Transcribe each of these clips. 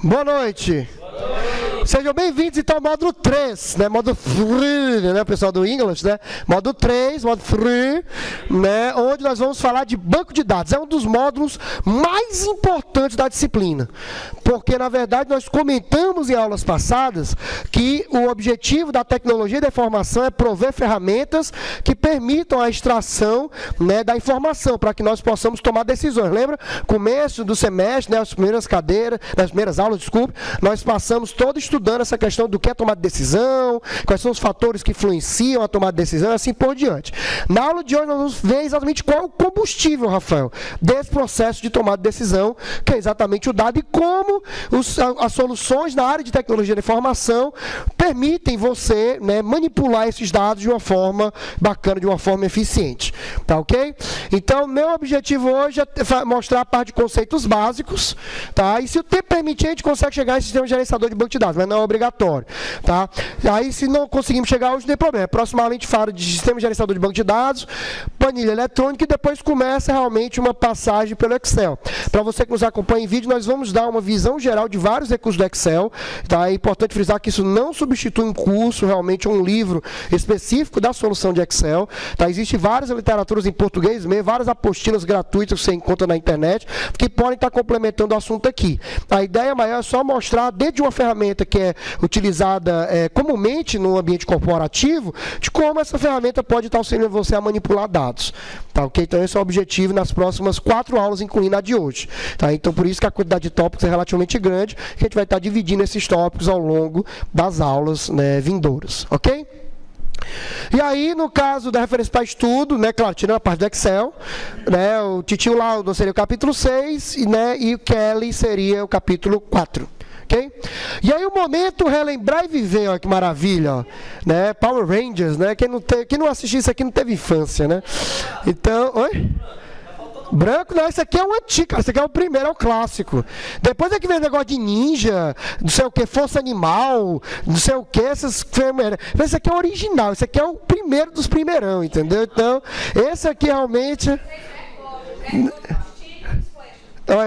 Boa noite. Sejam bem-vindos, então, ao módulo 3, né? Módulo 3, né, pessoal do English, né? Módulo 3, módulo 3, né? Onde nós vamos falar de banco de dados. É um dos módulos mais importantes da disciplina. Porque, na verdade, nós comentamos em aulas passadas que o objetivo da tecnologia da informação é prover ferramentas que permitam a extração, né, da informação, para que nós possamos tomar decisões. Lembra? Começo do semestre, né, as primeiras cadeiras, nas primeiras aulas, desculpe, nós passamos todo estudando essa questão do que é tomar decisão, quais são os fatores que influenciam a tomar decisão e assim por diante. Na aula de hoje nós vamos ver exatamente qual é o combustível, Rafael, desse processo de tomar decisão, que é exatamente o dado, e como as soluções na área de tecnologia da informação permitem você, né, manipular esses dados de uma forma bacana, de uma forma eficiente. Tá ok? Então, meu objetivo hoje é mostrar a parte de conceitos básicos, tá? E se o tempo permitir, a gente consegue chegar em sistema gerenciador de banco de dados, mas não é obrigatório, tá? Aí, se não conseguimos chegar hoje, não tem problema. Proximamente falo de sistema gerenciador de banco de dados, planilha eletrônica, e depois começa realmente uma passagem pelo Excel. Para você que nos acompanha em vídeo, nós vamos dar uma visão geral de vários recursos do Excel, tá? É importante frisar que isso não substitui um curso, realmente um livro específico da solução de Excel, tá? Existem várias literaturas em português mesmo, várias apostilas gratuitas que você encontra na internet, que podem estar complementando o assunto aqui. A ideia maior é só mostrar, dentro de uma ferramenta que é utilizada comumente no ambiente corporativo, de como essa ferramenta pode estar auxiliando você a manipular dados. Tá, ok? Então esse é o objetivo nas próximas 4 aulas, incluindo a de hoje. Tá? Então por isso que a quantidade de tópicos é relativamente grande, a gente vai estar dividindo esses tópicos ao longo das aulas, né, vindouras. Ok? E aí, no caso da referência para estudo, né, claro, tirando a parte do Excel, né, o Titio Laudo seria o capítulo 6, né, e o Kelly seria o capítulo 4. Okay? E aí o momento relembrar e viver, ó, que maravilha, ó, né? Power Rangers, né? Quem não assistiu isso aqui não teve infância, né? Então, oi? Branco, não, esse aqui é o antigo, esse aqui é o primeiro, é o clássico. Depois é que vem o negócio de ninja, não sei o que, força animal, não sei o que, essas... Esse aqui é o original, esse aqui é o primeiro dos primeirão, entendeu? Então, esse aqui realmente...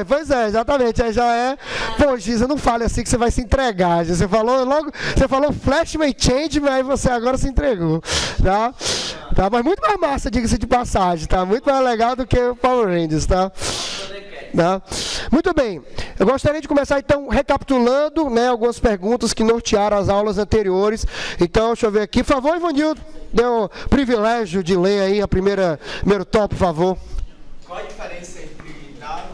Pois é, exatamente, aí já é... Pô, Giza, não fale assim que você vai se entregar. Você falou logo, você falou Flash may change, mas você agora se entregou, tá? Tá, mas muito mais massa, diga-se de passagem, tá? Muito mais legal do que o Power Rangers, tá? Tá? Muito bem, eu gostaria de começar então recapitulando, né, algumas perguntas que nortearam as aulas anteriores. Então, deixa eu ver aqui, por favor, Ivanildo, deu o privilégio de ler aí a primeiro tópico, por favor. Qual a diferença entre informação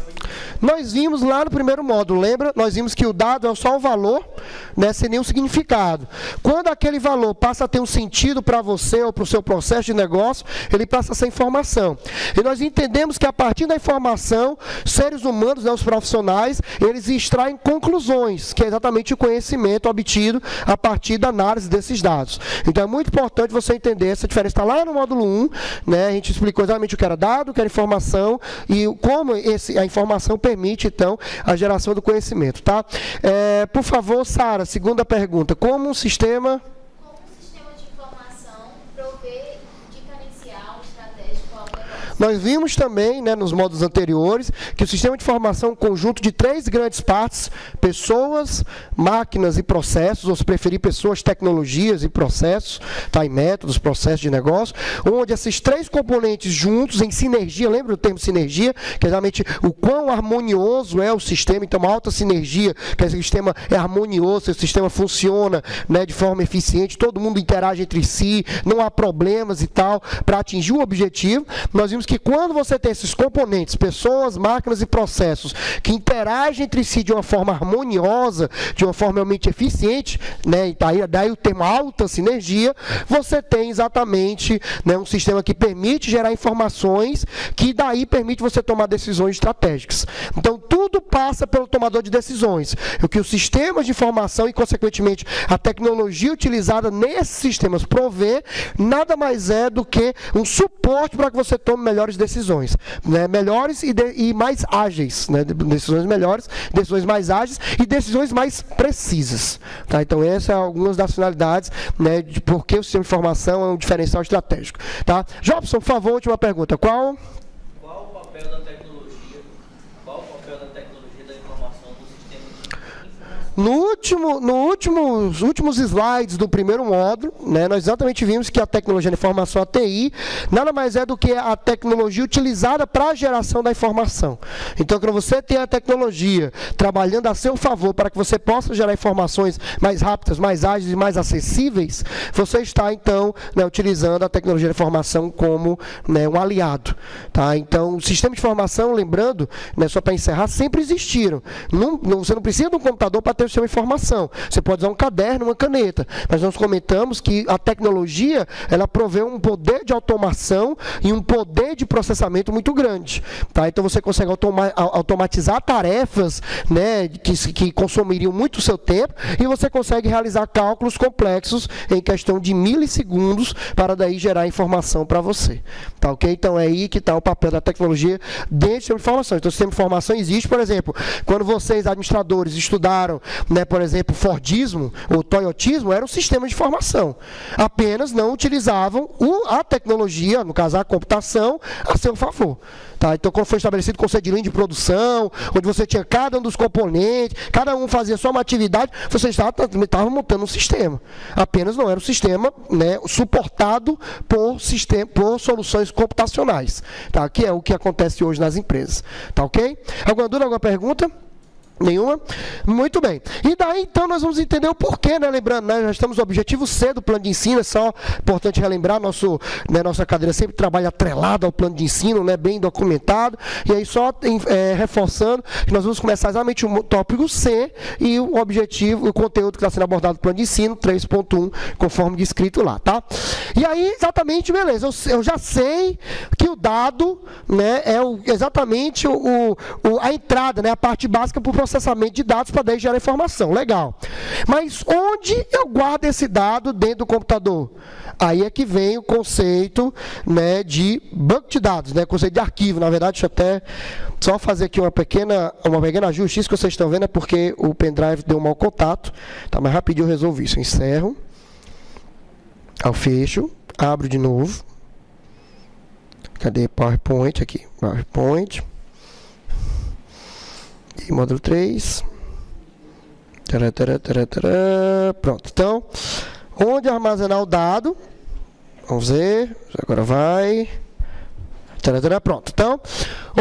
e... Nós vimos lá no primeiro módulo, lembra? Nós vimos que o dado é só um valor, né, sem nenhum significado. Quando aquele valor passa a ter um sentido para você ou para o seu processo de negócio, ele passa a ser informação. E nós entendemos que a partir da informação, seres humanos, né, os profissionais, eles extraem conclusões, que é exatamente o conhecimento obtido a partir da análise desses dados. Então é muito importante você entender essa diferença. Está lá no módulo 1, né, a gente explicou exatamente o que era dado, o que era informação e como a informação permite, então, a geração do conhecimento, tá? Por favor, Sara, segunda pergunta. Como um sistema de informação provê diferencial estratégico ao negócio? Nós vimos também, né, nos módulos anteriores, que o sistema de informação é um conjunto de 3 grandes partes: pessoas, máquinas e processos, ou se preferir, pessoas, tecnologias e processos, tá, e métodos, processos de negócio, onde esses 3 componentes juntos, em sinergia, lembra o termo sinergia? Que é exatamente o quão harmonioso é o sistema. Então, uma alta sinergia, que o sistema é harmonioso, o sistema funciona, né, de forma eficiente, todo mundo interage entre si, não há problemas e tal, para atingir o objetivo. Nós vimos que quando você tem esses componentes, pessoas, máquinas e processos, que interagem entre si de uma forma harmoniosa, de uma forma realmente eficiente, né, e daí o termo alta sinergia, você tem exatamente, né, um sistema que permite gerar informações, que daí permite você tomar decisões estratégicas. Então, tudo passa pelo tomador de decisões. O que os sistemas de informação e, consequentemente, a tecnologia utilizada nesses sistemas provê, nada mais é do que um suporte para que você tome melhores decisões, né? Melhores e mais ágeis, né? Decisões melhores, decisões mais ágeis e decisões mais precisas, tá? Então essas são algumas das finalidades, né, de por que o sistema de informação é um diferencial estratégico, tá? Jobson, por favor, última pergunta. Qual o papel da tecnologia Nos últimos slides do primeiro módulo, né, nós exatamente vimos que a tecnologia da informação, a TI, nada mais é do que a tecnologia utilizada para a geração da informação. Então, quando você tem a tecnologia trabalhando a seu favor para que você possa gerar informações mais rápidas, mais ágeis e mais acessíveis, você está, então, né, utilizando a tecnologia da informação como, né, um aliado. Tá? Então, o sistema de informação, lembrando, né, só para encerrar, sempre existiram. Você não precisa de um computador para ter o sistema de informação. Você pode usar um caderno, uma caneta. Mas nós comentamos que a tecnologia, ela provê um poder de automação e um poder de processamento muito grande. Tá? Então, você consegue automatizar tarefas, né, que consumiriam muito o seu tempo, e você consegue realizar cálculos complexos em questão de milissegundos para daí gerar informação para você. Tá, ok? Então, é aí que está o papel da tecnologia dentro do sistema de informação. Então, o sistema de informação existe, por exemplo, quando vocês, administradores, estudaram, né, por exemplo, Fordismo ou Toyotismo, era um sistema de informação. Apenas não utilizavam a tecnologia, no caso a computação, a seu favor. Tá? Então, quando foi estabelecido o conceito de linha de produção, onde você tinha cada um dos componentes, cada um fazia só uma atividade, você estava montando um sistema. Apenas não era um sistema, né, suportado por soluções computacionais, tá? Que é o que acontece hoje nas empresas. Tá, ok? Alguma dúvida, alguma pergunta? Nenhuma? Muito bem. E daí, então, nós vamos entender o porquê, né? Lembrando, né, nós estamos no objetivo C do plano de ensino, é só importante relembrar, nossa cadeira sempre trabalha atrelada ao plano de ensino, né, bem documentado, e aí só reforçando que nós vamos começar exatamente o tópico C e o objetivo, o conteúdo que está sendo abordado no plano de ensino, 3.1, conforme descrito lá, tá? E aí, exatamente, beleza, eu já sei que o dado, né, é exatamente a entrada, né, a parte básica para o processamento de dados para daí gerar informação. Legal. Mas onde eu guardo esse dado dentro do computador? Aí é que vem o conceito, né, de banco de dados, né, conceito de arquivo. Na verdade, deixa eu até só fazer aqui uma pequena ajuste. Isso que vocês estão vendo é porque o pendrive deu um mau contato. Tá, mas rapidinho eu resolvi isso. Eu encerro. Eu fecho. Abro de novo. Cadê PowerPoint? Aqui. PowerPoint. E módulo 3. Pronto. Então, onde armazenar o dado? Vamos ver. Agora vai. Pronto. Então,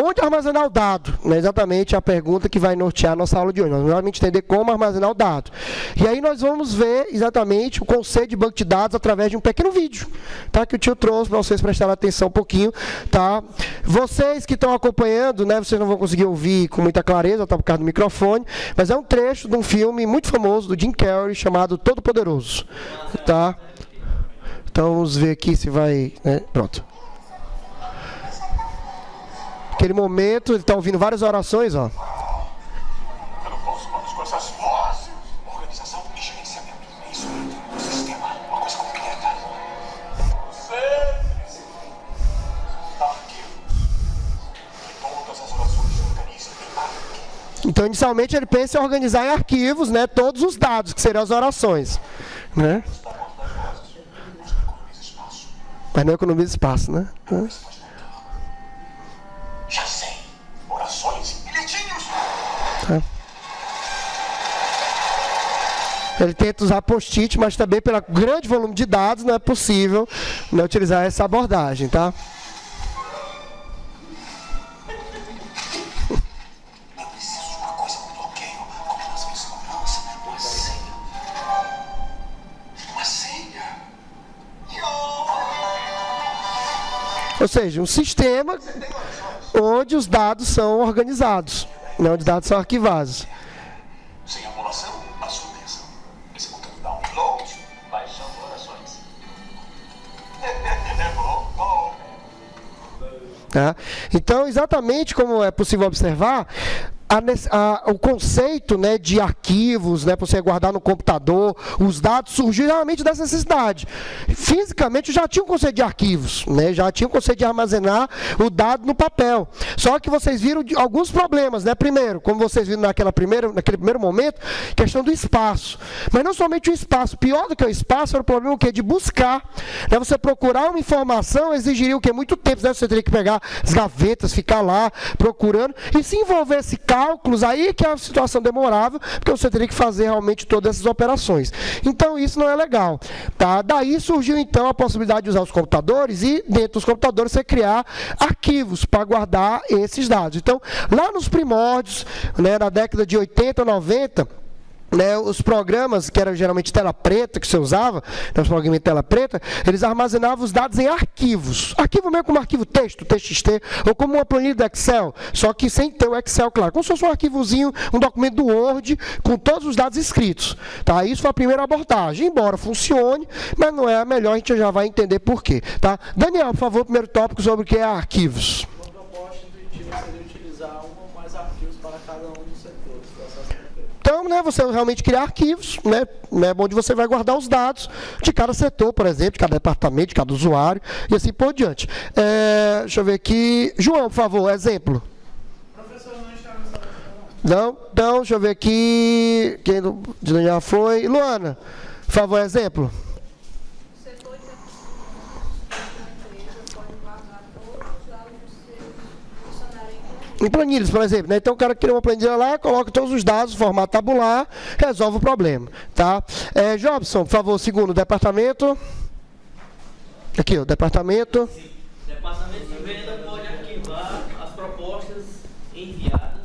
onde armazenar o dado? É exatamente a pergunta que vai nortear a nossa aula de hoje. Nós vamos realmente entender como armazenar o dado. E aí nós vamos ver exatamente o conceito de banco de dados através de um pequeno vídeo, tá? Que o tio trouxe para vocês prestarem atenção um pouquinho, tá? Vocês que estão acompanhando, né, vocês não vão conseguir ouvir com muita clareza, tá, por causa do microfone, mas é um trecho de um filme muito famoso do Jim Carrey chamado Todo Poderoso, tá? Então vamos ver aqui se vai, né? Pronto. Naquele momento, ele está ouvindo várias orações, ó. Eu não posso mais com essas vozes. Organização e gerenciamento. É isso aí. Um sistema, uma coisa completa. Você arquivo. E todas as orações se organizam em arquivo. Então, inicialmente, ele pensa em organizar em arquivos, né, todos os dados, que seriam as orações, né? Mas não economiza espaço, né? Já sei. Orações e bilhetinhos. Tá. Ele tenta usar post-it, mas também pelo grande volume de dados não é possível, né, utilizar essa abordagem, tá? Eu preciso de uma coisa no bloqueio. Combinação de segurança. Uma senha. Uma senha. Ou seja, um sistema onde os dados são organizados, né, onde os dados são arquivados. Sem emulação, a sua atenção. Executando download, baixando orações. É bom. Tá? Então, exatamente como é possível observar, o conceito, né, de arquivos, né, para você guardar no computador, os dados surgiu realmente dessa necessidade. Fisicamente já tinha um conceito de arquivos, né, já tinha um conceito de armazenar o dado no papel. Só que vocês viram alguns problemas, né? Primeiro, como vocês viram naquele primeiro momento, questão do espaço. Mas não somente o espaço, pior do que o espaço era o problema de buscar. Né? Você procurar uma informação exigiria o quê? Muito tempo, né? Você teria que pegar as gavetas, ficar lá procurando, e se envolvesse cálculo, cálculos, aí que é a situação demorável, porque você teria que fazer realmente todas essas operações. Então, isso não é legal. Tá? Daí surgiu, então, a possibilidade de usar os computadores e, dentro dos computadores, você criar arquivos para guardar esses dados. Então, lá nos primórdios, né, na década de 80, 90, né, os programas, que eram geralmente tela preta, que você usava, né, os programas de tela preta, eles armazenavam os dados em arquivos. Arquivo mesmo como arquivo texto, TXT, ou como uma planilha do Excel, só que sem ter o Excel, claro. Como se fosse um arquivozinho, um documento do Word, com todos os dados escritos. Tá? Isso foi a primeira abordagem. Embora funcione, mas não é a melhor, a gente já vai entender por quê. Tá? Daniel, por favor, primeiro tópico sobre o que é arquivos. Uma proposta intuitiva seria utilizar um ou mais arquivos para cada um dos setores do processo perfeito. Então, né, você realmente criar arquivos, né, onde você vai guardar os dados de cada setor, por exemplo, de cada departamento, de cada usuário, e assim por diante. Deixa eu ver aqui. João, por favor, exemplo. Professor, não está nessa letra, Não? Então, deixa eu ver aqui. Quem já foi? Luana, por favor, exemplo. O setor de uma empresa pode guardar todos os dados dos seus funcionários em Em planilhas, por exemplo, né? Então o cara cria uma planilha lá, coloca todos os dados, formato tabular, resolve o problema, tá? Jobson, por favor, segundo, departamento. Aqui, ó, departamento. Sim. Departamento de venda pode arquivar as propostas enviadas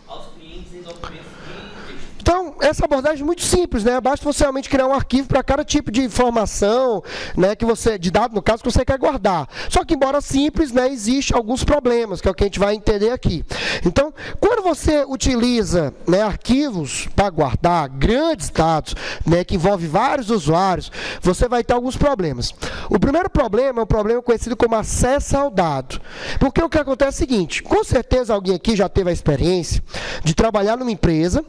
aos clientes em documentos de texto. Então, essa abordagem é muito simples, né? Basta você realmente criar um arquivo para cada tipo de informação, né, que você, de dado, no caso, que você quer guardar. Só que, embora simples, né, existe alguns problemas, que é o que a gente vai entender aqui. Então, quando você utiliza, né, arquivos para guardar grandes dados, né, que envolve vários usuários, você vai ter alguns problemas. O primeiro problema é um problema conhecido como acesso ao dado. Porque o que acontece é o seguinte, com certeza alguém aqui já teve a experiência de trabalhar numa empresa,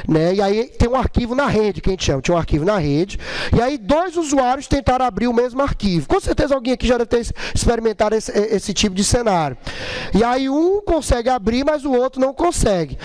né, e aí tem um arquivo na rede, que a gente chama, tinha um arquivo na rede, e aí dois usuários tentaram abrir o mesmo arquivo. Com certeza alguém aqui já deve ter experimentado esse tipo de cenário. E aí um consegue abrir, mas o outro não consegue.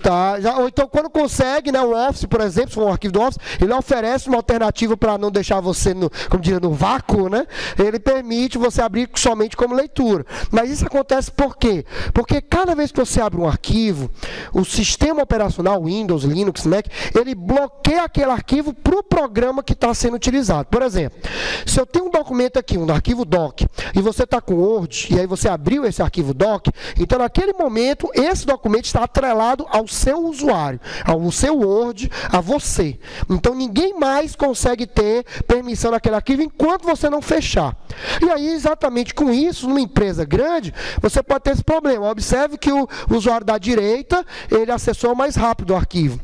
Tá? Ou então, quando consegue, né, o Office, por exemplo, se for um arquivo do Office, ele oferece uma alternativa para não deixar você, como diria, no vácuo, né? Ele permite você abrir somente como leitura. Mas isso acontece por quê? Porque cada vez que você abre um arquivo, o sistema operacional, Windows, Linux, Mac, ele bloqueia aquele arquivo para o programa que está sendo utilizado. Por exemplo, se eu tenho um documento aqui, um arquivo doc, e você está com Word, e aí você abriu esse arquivo doc, então naquele momento, esse documento está atrelado ao seu usuário, ao seu Word, a você. Então ninguém mais consegue ter permissão naquele arquivo enquanto você não fechar. E aí, exatamente com isso, numa empresa grande, você pode ter esse problema. Observe que o usuário da direita, ele acessou mais rápido o arquivo.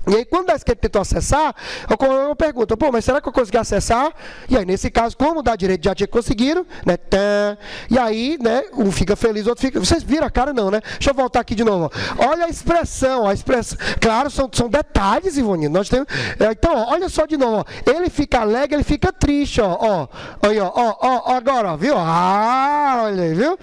E aí, quando a esquerda tentou acessar, eu pergunto, pô, mas será que eu consegui acessar? E aí, nesse caso, como o da direita já tinha conseguido, né? E aí, né, um fica feliz, o outro fica... Vocês viram a cara, não, né? Deixa eu voltar aqui de novo. Ó. Olha a expressão. Claro, são detalhes, Ivone. Nós temos... Então, ó, olha só de novo. Ó. Ele fica alegre, ele fica triste, ó. Aí, ó, agora, ó, viu? Olha aí, viu?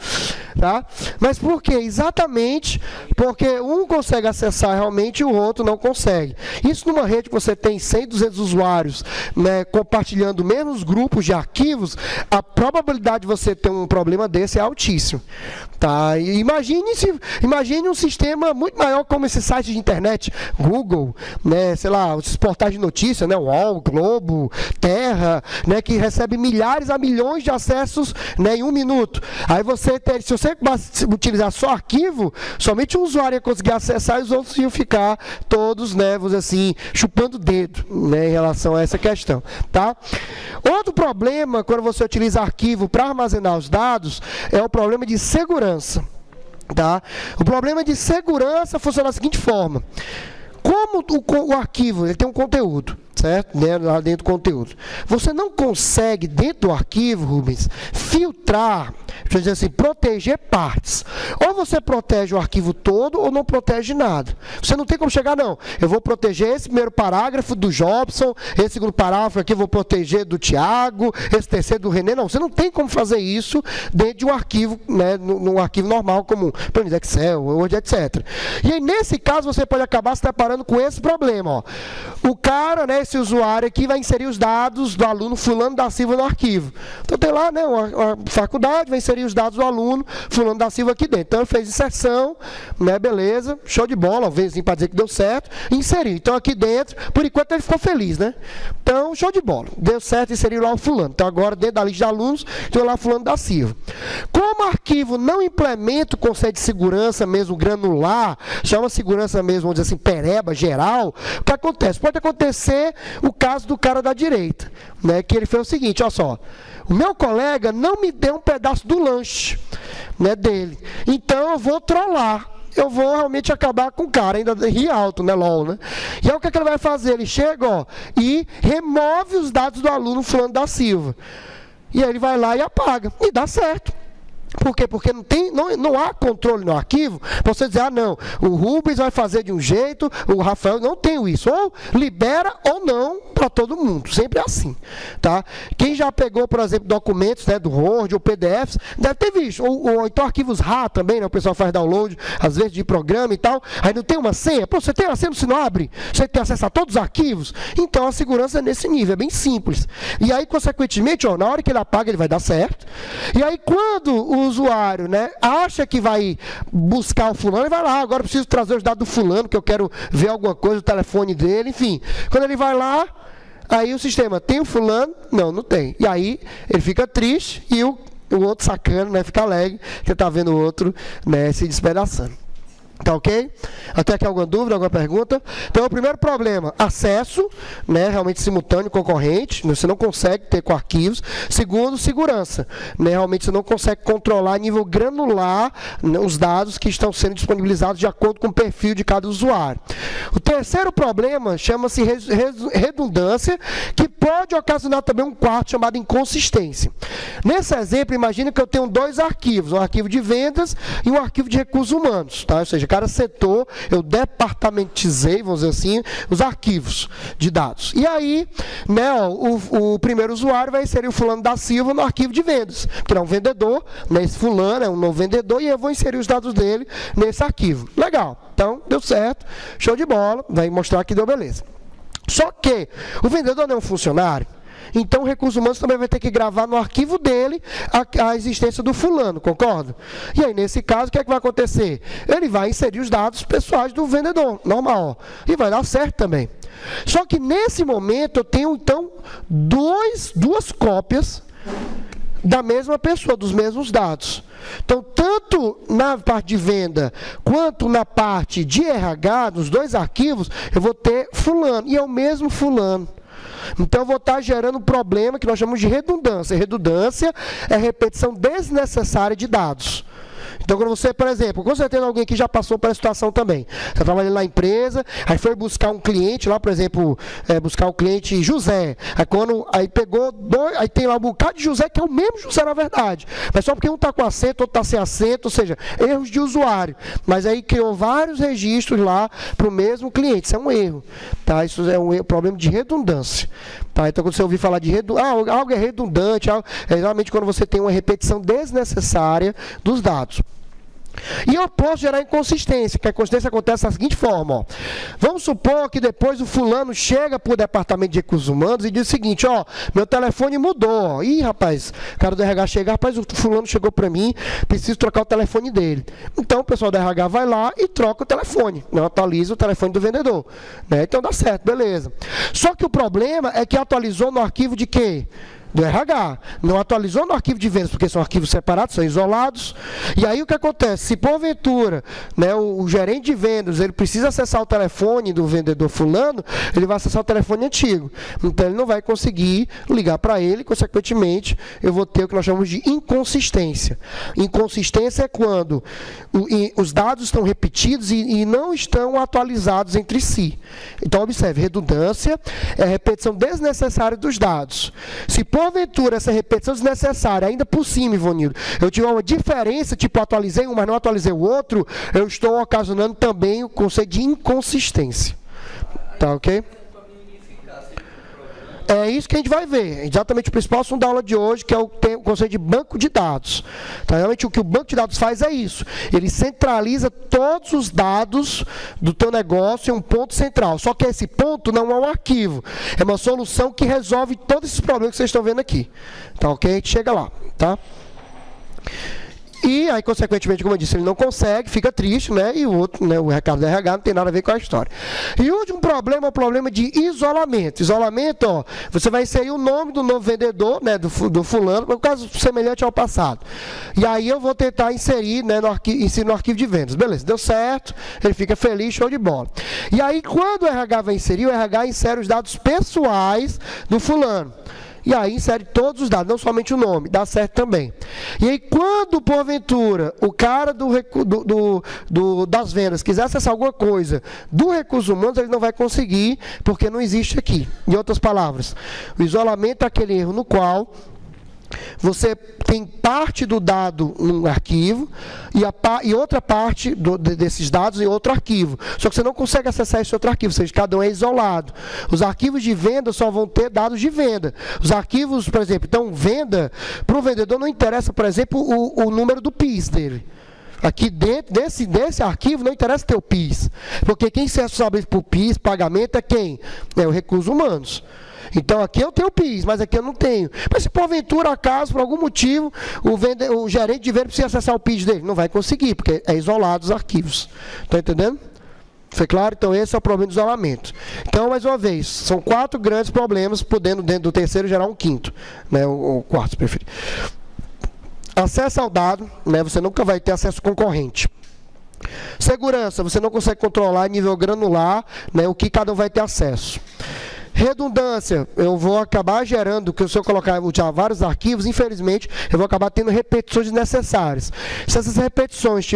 Tá? Mas por quê? Exatamente porque um consegue acessar realmente e o outro não consegue. Isso numa rede que você tem 100, 200 usuários, né, compartilhando menos grupos de arquivos, a probabilidade de você ter um problema desse é altíssima. Tá? E imagine um sistema muito maior como esse site de internet, Google, né, sei lá, esses portais de notícias, né, UOL, Globo, Terra, né, que recebe milhares a milhões de acessos, né, em um minuto. Aí se você utilizar só arquivo, somente um usuário ia conseguir acessar e os outros iam ficar todos, né, vamos dizer assim, chupando o dedo, né, em relação a essa questão. Tá? Outro problema, quando você utiliza arquivo para armazenar os dados, é o problema de segurança. Tá? O problema de segurança funciona da seguinte forma. Como o arquivo ele tem um conteúdo, certo? Lá dentro do conteúdo. Você não consegue, dentro do arquivo, Rubens, filtrar, deixa eu dizer assim, proteger partes. Ou você protege o arquivo todo, ou não protege nada. Você não tem como chegar, não. Eu vou proteger esse primeiro parágrafo do Jobson, esse segundo parágrafo aqui eu vou proteger do Tiago, esse terceiro do René. Não, você não tem como fazer isso dentro de um arquivo, né, num arquivo normal, como planilha Excel, Word, etc. E aí, nesse caso, você pode acabar se deparando trabalhando com esse problema, ó. O cara, né, esse usuário aqui vai inserir os dados do aluno fulano da Silva no arquivo. Então tem lá, né, uma faculdade, vai inserir os dados do aluno fulano da Silva aqui dentro. Então ele fez inserção, né, beleza, show de bola, vezinho para dizer que deu certo, inseriu. Então aqui dentro, por enquanto ele ficou feliz, né? Então, show de bola, deu certo, inseriu lá o fulano. Então agora dentro da lista de alunos, tem lá fulano da Silva. Como o arquivo não implementa o conceito de segurança mesmo granular, chama segurança mesmo, vamos dizer assim, pereba, geral, o que acontece? Pode acontecer o caso do cara da direita, né, que ele fez o seguinte, olha só, o meu colega não me deu um pedaço do lanche, né, dele, então eu vou trollar, eu vou realmente acabar com o cara, ainda ri alto, né, LOL, né? E aí o que ele vai fazer? Ele chega, ó, e remove os dados do aluno fulano da Silva, e aí ele vai lá e apaga, e dá certo. Por quê? Porque não há controle no arquivo para você dizer, ah, não, o Rubens vai fazer de um jeito, o Rafael, não tem isso. Ou libera ou não para todo mundo. Sempre é assim. Tá? Quem já pegou, por exemplo, documentos, né, do Word ou PDFs, deve ter visto. Ou então arquivos RAR também, né, o pessoal faz download, às vezes de programa e tal. Aí não tem uma senha. Pô, você tem a senha, você não abre? Você tem acesso a todos os arquivos? Então a segurança é nesse nível, é bem simples. E aí, consequentemente, ó, na hora que ele apaga, ele vai dar certo. E aí, quando o usuário, né, acha que vai buscar o fulano, ele vai lá, agora eu preciso trazer os dados do fulano, que eu quero ver alguma coisa, o telefone dele, enfim. Quando ele vai lá, aí o sistema, tem o fulano? Não, não tem. E aí ele fica triste e o outro sacano, né, fica alegre, que está vendo o outro, né, se despedaçando. Tá ok? Até aqui alguma dúvida, alguma pergunta? Então, o primeiro problema, acesso, né, realmente simultâneo, concorrente, você não consegue ter com arquivos. Segundo, segurança, né, realmente você não consegue controlar a nível granular, né, os dados que estão sendo disponibilizados de acordo com o perfil de cada usuário. O terceiro problema chama-se redundância, que pode ocasionar também um quarto chamado inconsistência. Nesse exemplo, imagina que eu tenho dois arquivos, um arquivo de vendas e um arquivo de recursos humanos, tá? Ou seja, cada setor, eu departamentizei, vamos dizer assim, os arquivos de dados. E aí, né, ó, o primeiro usuário vai inserir o fulano da Silva no arquivo de vendas, porque ele é um vendedor, né, esse fulano é um novo vendedor, e eu vou inserir os dados dele nesse arquivo. Legal, então deu certo, show de bola, vai mostrar que deu beleza. Só que o vendedor não é um funcionário, então o recurso humano também vai ter que gravar no arquivo dele a existência do fulano, concorda? E aí, nesse caso, o que é que vai acontecer? Ele vai inserir os dados pessoais do vendedor, normal, e vai dar certo também. Só que nesse momento eu tenho, então, duas cópias da mesma pessoa, dos mesmos dados. Então, tanto na parte de venda, quanto na parte de RH, nos dois arquivos, eu vou ter fulano, e é o mesmo fulano. Então, eu vou estar gerando um problema que nós chamamos de redundância. Redundância é repetição desnecessária de dados. Então, quando você, por exemplo, com certeza alguém que já passou por essa situação também. Você trabalha na empresa, aí foi buscar um cliente lá, por exemplo, buscar o cliente José. Aí pegou dois, aí tem lá um bocado de José, que é o mesmo José na verdade. Mas só porque um está com acento, outro está sem acento, ou seja, erros de usuário. Mas aí criou vários registros lá para o mesmo cliente. Isso é um erro. Tá? Isso é um problema de redundância. Tá? Então, quando você ouvir falar de algo é redundante, é exatamente quando você tem uma repetição desnecessária dos dados. E eu posso gerar inconsistência, que a inconsistência acontece da seguinte forma, ó. Vamos supor que depois o fulano chega para o departamento de recursos humanos e diz o seguinte, ó, meu telefone mudou, ó. Ih, rapaz, o cara do RH chega, rapaz, o fulano chegou para mim, preciso trocar o telefone dele. Então o pessoal do RH vai lá e troca o telefone, não atualiza o telefone do vendedor, né? Então dá certo, beleza. Só que o problema é que atualizou no arquivo de quê? Do RH, não atualizou no arquivo de vendas, porque são arquivos separados, são isolados. E aí o que acontece? Se porventura, né, o gerente de vendas, ele precisa acessar o telefone do vendedor fulano, ele vai acessar o telefone antigo. Então ele não vai conseguir ligar para ele, consequentemente, eu vou ter o que nós chamamos de inconsistência. Inconsistência é quando os dados estão repetidos e não estão atualizados entre si. Então observe, redundância é a repetição desnecessária dos dados. Se porventura essa repetição desnecessária, ainda por cima, Ivonildo, eu tiver uma diferença, tipo atualizei um, mas não atualizei o outro, eu estou ocasionando também o conceito de inconsistência. Tá ok? É isso que a gente vai ver. Exatamente o principal assunto da aula de hoje, que é o conceito de banco de dados. Então, realmente, o que o banco de dados faz é isso. Ele centraliza todos os dados do teu negócio em um ponto central. Só que esse ponto não é um arquivo. É uma solução que resolve todos esses problemas que vocês estão vendo aqui. Tá ok? A gente chega lá. Tá? E aí, consequentemente, como eu disse, ele não consegue, fica triste, né? E o outro, né, o recado do RH não tem nada a ver com a história. E o último problema é o problema de isolamento. Isolamento, ó, você vai inserir o nome do novo vendedor, né, do fulano, no caso semelhante ao passado. E aí eu vou tentar inserir, né, no arquivo de vendas. Beleza, deu certo, ele fica feliz, show de bola. E aí, quando o RH vai inserir, o RH insere os dados pessoais do fulano. E aí insere todos os dados, não somente o nome, dá certo também. E aí quando, porventura, o cara das vendas quiser acessar alguma coisa do recursos humanos, ele não vai conseguir, porque não existe aqui. Em outras palavras, o isolamento é aquele erro no qual você tem parte do dado num arquivo e outra parte desses dados em outro arquivo. Só que você não consegue acessar esse outro arquivo, ou seja, cada um é isolado. Os arquivos de venda só vão ter dados de venda. Os arquivos, por exemplo, então venda, para o vendedor não interessa, por exemplo, o número do PIS dele. Aqui dentro desse arquivo não interessa ter o PIS, porque quem se responsável por PIS, pagamento, é quem? É o recursos humanos. Então aqui eu tenho o PIS, mas aqui eu não tenho. Mas se porventura, acaso, por algum motivo, o gerente de venda precisa acessar o PIS dele, não vai conseguir, porque é isolado os arquivos. Está entendendo? Foi claro? Então esse é o problema do isolamento. Então, mais uma vez, são 4 grandes problemas, podendo dentro do terceiro gerar um quinto, né, o quarto, se preferir. Acesso ao dado, né, você nunca vai ter acesso concorrente. Segurança, você não consegue controlar a nível granular, né, o que cada um vai ter acesso. Redundância, eu vou acabar gerando, que se eu colocar já vários arquivos, infelizmente, eu vou acabar tendo repetições desnecessárias. Se essas repetições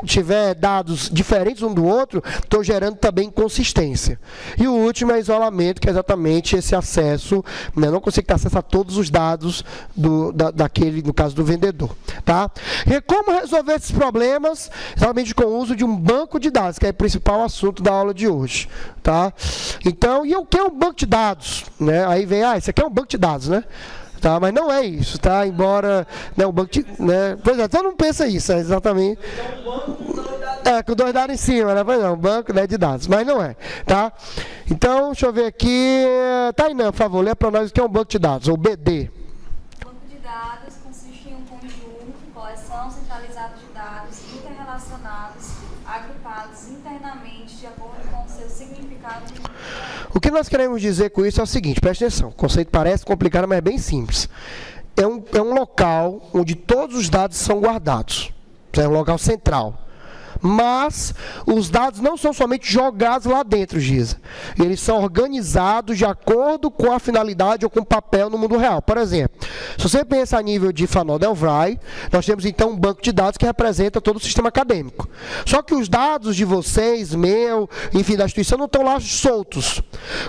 tiver dados diferentes um do outro, estou gerando também inconsistência. E o último é isolamento, que é exatamente esse acesso, né? Eu não consigo ter acesso a todos os dados daquele, no caso do vendedor. Tá? E como resolver esses problemas? Exatamente com o uso de um banco de dados, que é o principal assunto da aula de hoje. Tá? Então, e o que é um banco de dados? Né? Aí vem, isso aqui é um banco de dados, né? Tá, mas não é isso, tá? Embora, né, o banco de, né? Pois é, todo mundo pensa isso, exatamente. Com 2 dados em cima, né? Pois não, um banco, né, de dados, mas não é, tá? Então, deixa eu ver aqui. Tainã, por favor, lê para nós o que é um banco de dados, ou BD. Banco de dados consiste em um conjunto, coleção centralizada de dados interrelacionados, agrupados internamente de acordo com o seu significado. O que nós queremos dizer com isso é o seguinte, preste atenção, o conceito parece complicado, mas é bem simples. É um local onde todos os dados são guardados, é um local central. Mas os dados não são somente jogados lá dentro, Giza. Eles são organizados de acordo com a finalidade ou com o papel no mundo real. Por exemplo, se você pensa a nível de Fanon-Delvray, nós temos então um banco de dados que representa todo o sistema acadêmico. Só que os dados de vocês, meu, enfim, da instituição, não estão lá soltos.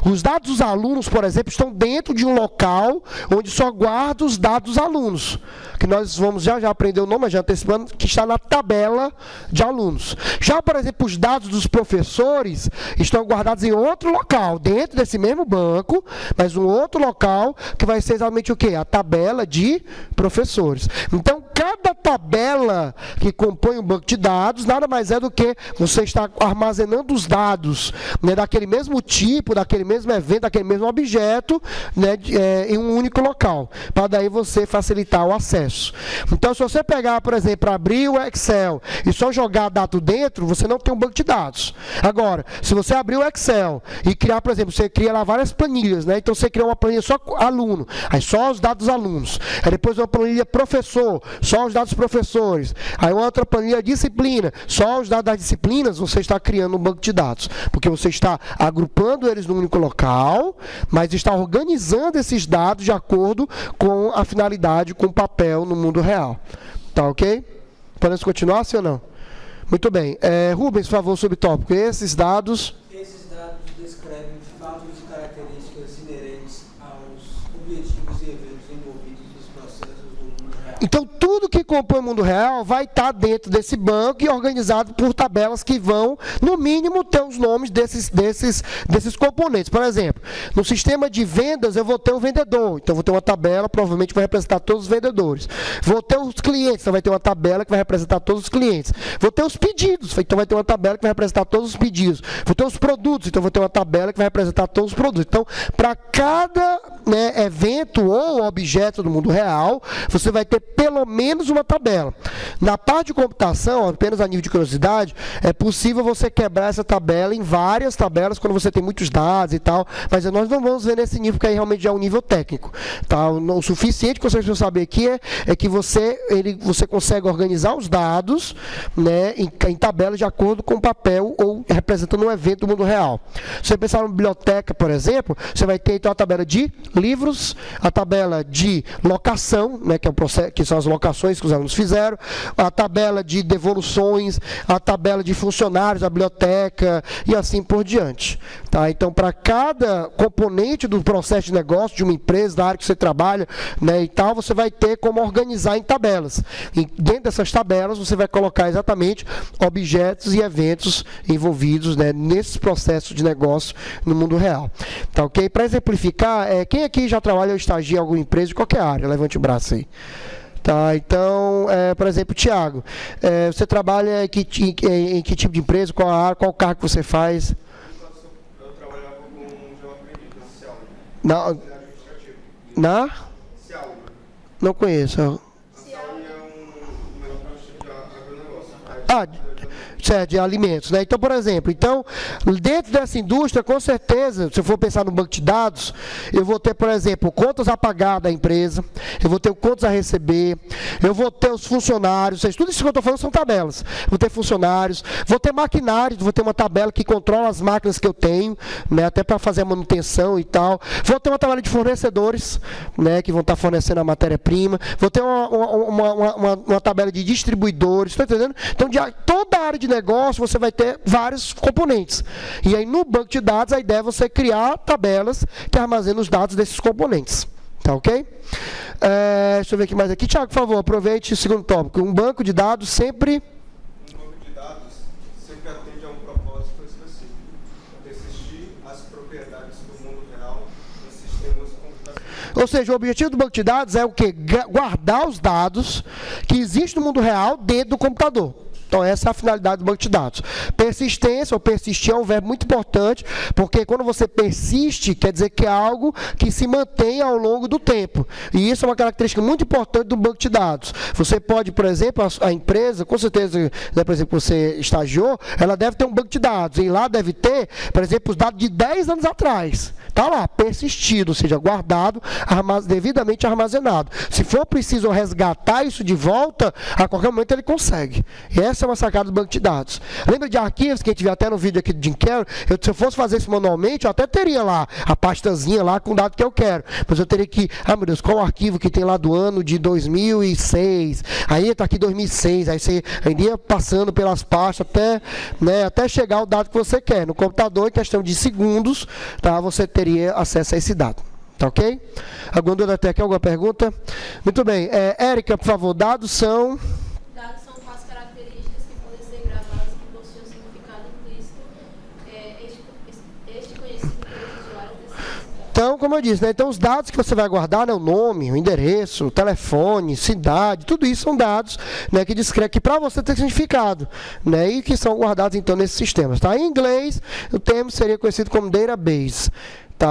Os dados dos alunos, por exemplo, estão dentro de um local onde só guarda os dados dos alunos. Que nós vamos já aprender o nome, já antecipando, que está na tabela de alunos. Já, por exemplo, os dados dos professores estão guardados em outro local, dentro desse mesmo banco, mas um outro local que vai ser exatamente o quê? A tabela de professores. Então, cada tabela que compõe um banco de dados, nada mais é do que você está armazenando os dados, né, daquele mesmo tipo, daquele mesmo evento, daquele mesmo objeto, né, em um único local, para daí você facilitar o acesso. Então, se você pegar, por exemplo, abrir o Excel e só jogar dado dentro, você não tem um banco de dados. Agora, se você abrir o Excel e criar, por exemplo, você cria lá várias planilhas, né? Então você cria uma planilha só aluno, aí só os dados dos alunos. Aí depois uma planilha professor, só os dados dos professores. Aí uma outra planilha disciplina, só os dados das disciplinas, você está criando um banco de dados. Porque você está agrupando eles num único local, mas está organizando esses dados de acordo com a finalidade, com o papel no mundo real. Tá ok? Podemos continuar, sim ou não? Muito bem. Rubens, por favor, subtópico. Esses dados descrevem fatos e características inerentes aos objetivos e eventos envolvidos nos processos do mundo real. Então, tudo que compõe o mundo real vai estar dentro desse banco e organizado por tabelas que vão, no mínimo, ter os nomes desses componentes. Por exemplo, no sistema de vendas, eu vou ter o vendedor. Então, vou ter uma tabela, provavelmente vai representar todos os vendedores. Vou ter os clientes, então vai ter uma tabela que vai representar todos os clientes. Vou ter os pedidos, então vai ter uma tabela que vai representar todos os pedidos. Vou ter os produtos, então vou ter uma tabela que vai representar todos os produtos. Então, para cada evento ou objeto do mundo real, você vai ter pelo menos uma tabela. Na parte de computação, apenas a nível de curiosidade, é possível você quebrar essa tabela em várias tabelas quando você tem muitos dados e tal, mas nós não vamos ver nesse nível, porque aí realmente já é um nível técnico. Tá? O suficiente que vocês precisam saber aqui é que você consegue organizar os dados, né, em tabelas de acordo com o papel ou representando um evento do mundo real. Se você pensar numa biblioteca, por exemplo, você vai ter então a tabela de livros, a tabela de locação, né, que é o processo, que são as locações que os alunos fizeram, a tabela de devoluções, a tabela de funcionários da biblioteca e assim por diante. Tá? Então, para cada componente do processo de negócio de uma empresa, da área que você trabalha, né, e tal, você vai ter como organizar em tabelas. E dentro dessas tabelas, você vai colocar exatamente objetos e eventos envolvidos, né, nesses processos de negócio no mundo real. Tá, ok? Para exemplificar, quem aqui já trabalha ou estagia em alguma empresa de qualquer área? Levante o braço aí. Tá, então, por exemplo, Tiago, você trabalha em que tipo de empresa, qual cargo que você faz? Eu trabalhava com João Acredito, Na? Ciaúde. Não conheço. A Ciaúde é um de agronegócio. Certo, de alimentos, né? Então, por exemplo, dentro dessa indústria, com certeza, se eu for pensar no banco de dados, eu vou ter, por exemplo, contas a pagar da empresa, eu vou ter contas a receber, eu vou ter os funcionários, tudo isso que eu estou falando são tabelas. Vou ter funcionários, vou ter maquinário, vou ter uma tabela que controla as máquinas que eu tenho, né? Até para fazer a manutenção e tal. Vou ter uma tabela de fornecedores, né? Que vão estar fornecendo a matéria-prima. Vou ter uma tabela de distribuidores, está entendendo? Então, toda a área de negócio, você vai ter vários componentes. E aí, no banco de dados, a ideia é você criar tabelas que armazenam os dados desses componentes. Tá ok? Deixa eu ver aqui mais aqui. Tiago, por favor, aproveite o segundo tópico. Um banco de dados sempre... Um banco de dados sempre atende a um propósito específico. Persistir as propriedades do mundo real em sistemas computacionais. Ou seja, o objetivo do banco de dados é o quê? Guardar os dados que existem no mundo real dentro do computador. Então, essa é a finalidade do banco de dados. Persistência ou persistir é um verbo muito importante, porque quando você persiste, quer dizer que é algo que se mantém ao longo do tempo. E isso é uma característica muito importante do banco de dados. Você pode, por exemplo, a empresa, com certeza, né, por exemplo, você estagiou, ela deve ter um banco de dados. E lá deve ter, por exemplo, os dados de 10 anos atrás. Está lá, persistido, ou seja, guardado, devidamente armazenado. Se for preciso resgatar isso de volta, a qualquer momento ele consegue. E essa é uma sacada do banco de dados. Lembra de arquivos, que a gente viu até no vídeo aqui do Jim Carrey? Se eu fosse fazer isso manualmente, eu até teria lá a pastazinha lá com o dado que eu quero. Mas eu teria que, meu Deus, qual o arquivo que tem lá do ano de 2006? Aí está aqui 2006, aí você ainda ia passando pelas pastas até chegar o dado que você quer. No computador, em questão de segundos, tá, você teria acesso a esse dado. Tá ok? Alguma dúvida até aqui? Alguma pergunta? Muito bem. Érica, por favor, dados são quais características que podem ser gravadas que possuem um significado implícito, este conhecido pelos usuários desse sistema. Então, como eu disse, né? Então os dados que você vai guardar, né? O nome, o endereço, o telefone, cidade, tudo isso são dados, né? Que descrevem que para você tem significado, né? E que são guardados então nesses sistemas. Tá? Em inglês, o termo seria conhecido como database. Tá,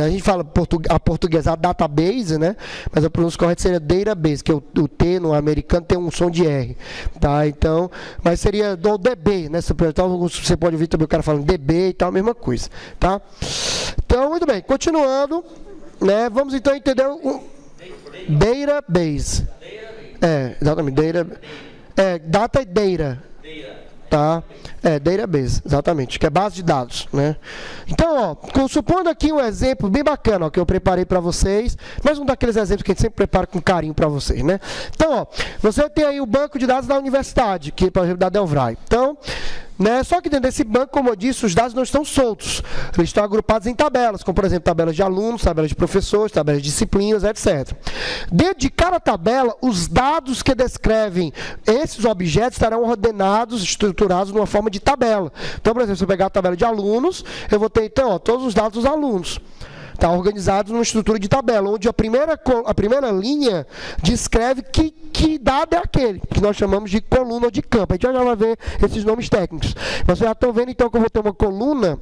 a gente fala portuguesar database, né? Mas a pronúncia correta seria database, que o T no americano tem um som de R. Tá? Então, mas seria do DB, né? Então, você pode ouvir também o cara falando DB e tal, a mesma coisa. Tá? Então, muito bem, continuando, né? Vamos então entender o database. Exatamente, data e data. Tá? Database, exatamente, que é base de dados, né? Então, supondo aqui um exemplo bem bacana, que eu preparei para vocês, mais um daqueles exemplos que a gente sempre prepara com carinho para vocês, né? Então, você tem aí o banco de dados da universidade, que, por exemplo, da Delvrai. Então, né? Só que dentro desse banco, como eu disse, os dados não estão soltos. Eles estão agrupados em tabelas, como por exemplo, tabelas de alunos, tabelas de professores, tabelas de disciplinas, etc. Dentro de cada tabela, os dados que descrevem esses objetos estarão ordenados, estruturados de uma forma de tabela. Então, por exemplo, se eu pegar a tabela de alunos, eu vou ter, então, ó, todos os dados dos alunos. Está organizado numa estrutura de tabela, onde a primeira linha descreve que dado é aquele, que nós chamamos de coluna ou de campo. A gente já vai ver esses nomes técnicos. Vocês já estão vendo, então, que eu vou ter uma coluna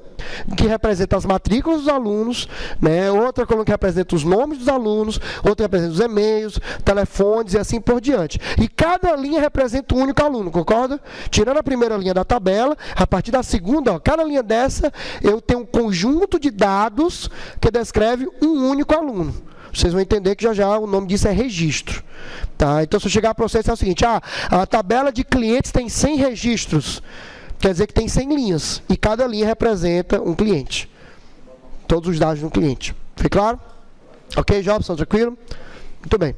que representa as matrículas dos alunos, né? Outra coluna que representa os nomes dos alunos, outra que representa os e-mails, telefones e assim por diante. E cada linha representa um único aluno, concorda? Tirando a primeira linha da tabela, a partir da segunda, ó, cada linha dessa, eu tenho um conjunto de dados que descreve um único aluno. Vocês vão entender que já o nome disso é registro. Tá? Então, se eu chegar para vocês, é o seguinte, a tabela de clientes tem 100 registros, quer dizer que tem 100 linhas, e cada linha representa um cliente. Todos os dados de um cliente. Foi claro? Ok, Jobson, tranquilo? Muito bem.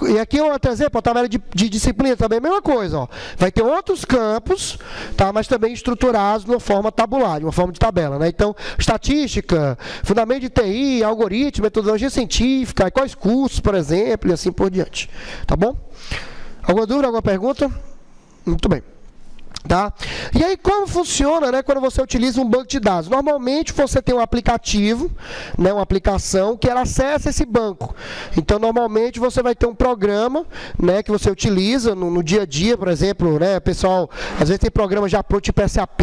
E aqui outro exemplo, a tabela de disciplina também é a mesma coisa. Ó. Vai ter outros campos, tá, mas também estruturados de uma forma tabular, de uma forma de tabela. Né? Então, estatística, fundamento de TI, algoritmo, metodologia científica, quais cursos, por exemplo, e assim por diante. Tá bom? Alguma dúvida, alguma pergunta? Muito bem. Tá? E aí, como funciona, né, quando você utiliza um banco de dados? Normalmente, você tem um aplicativo, né, uma aplicação que ela acessa esse banco. Então, normalmente, você vai ter um programa, né, que você utiliza no dia a dia, por exemplo, né, pessoal, às vezes tem programa já pronto tipo SAP,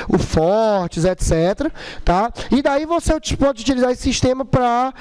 o Fortes, etc. Tá? E daí você pode utilizar esse sistema para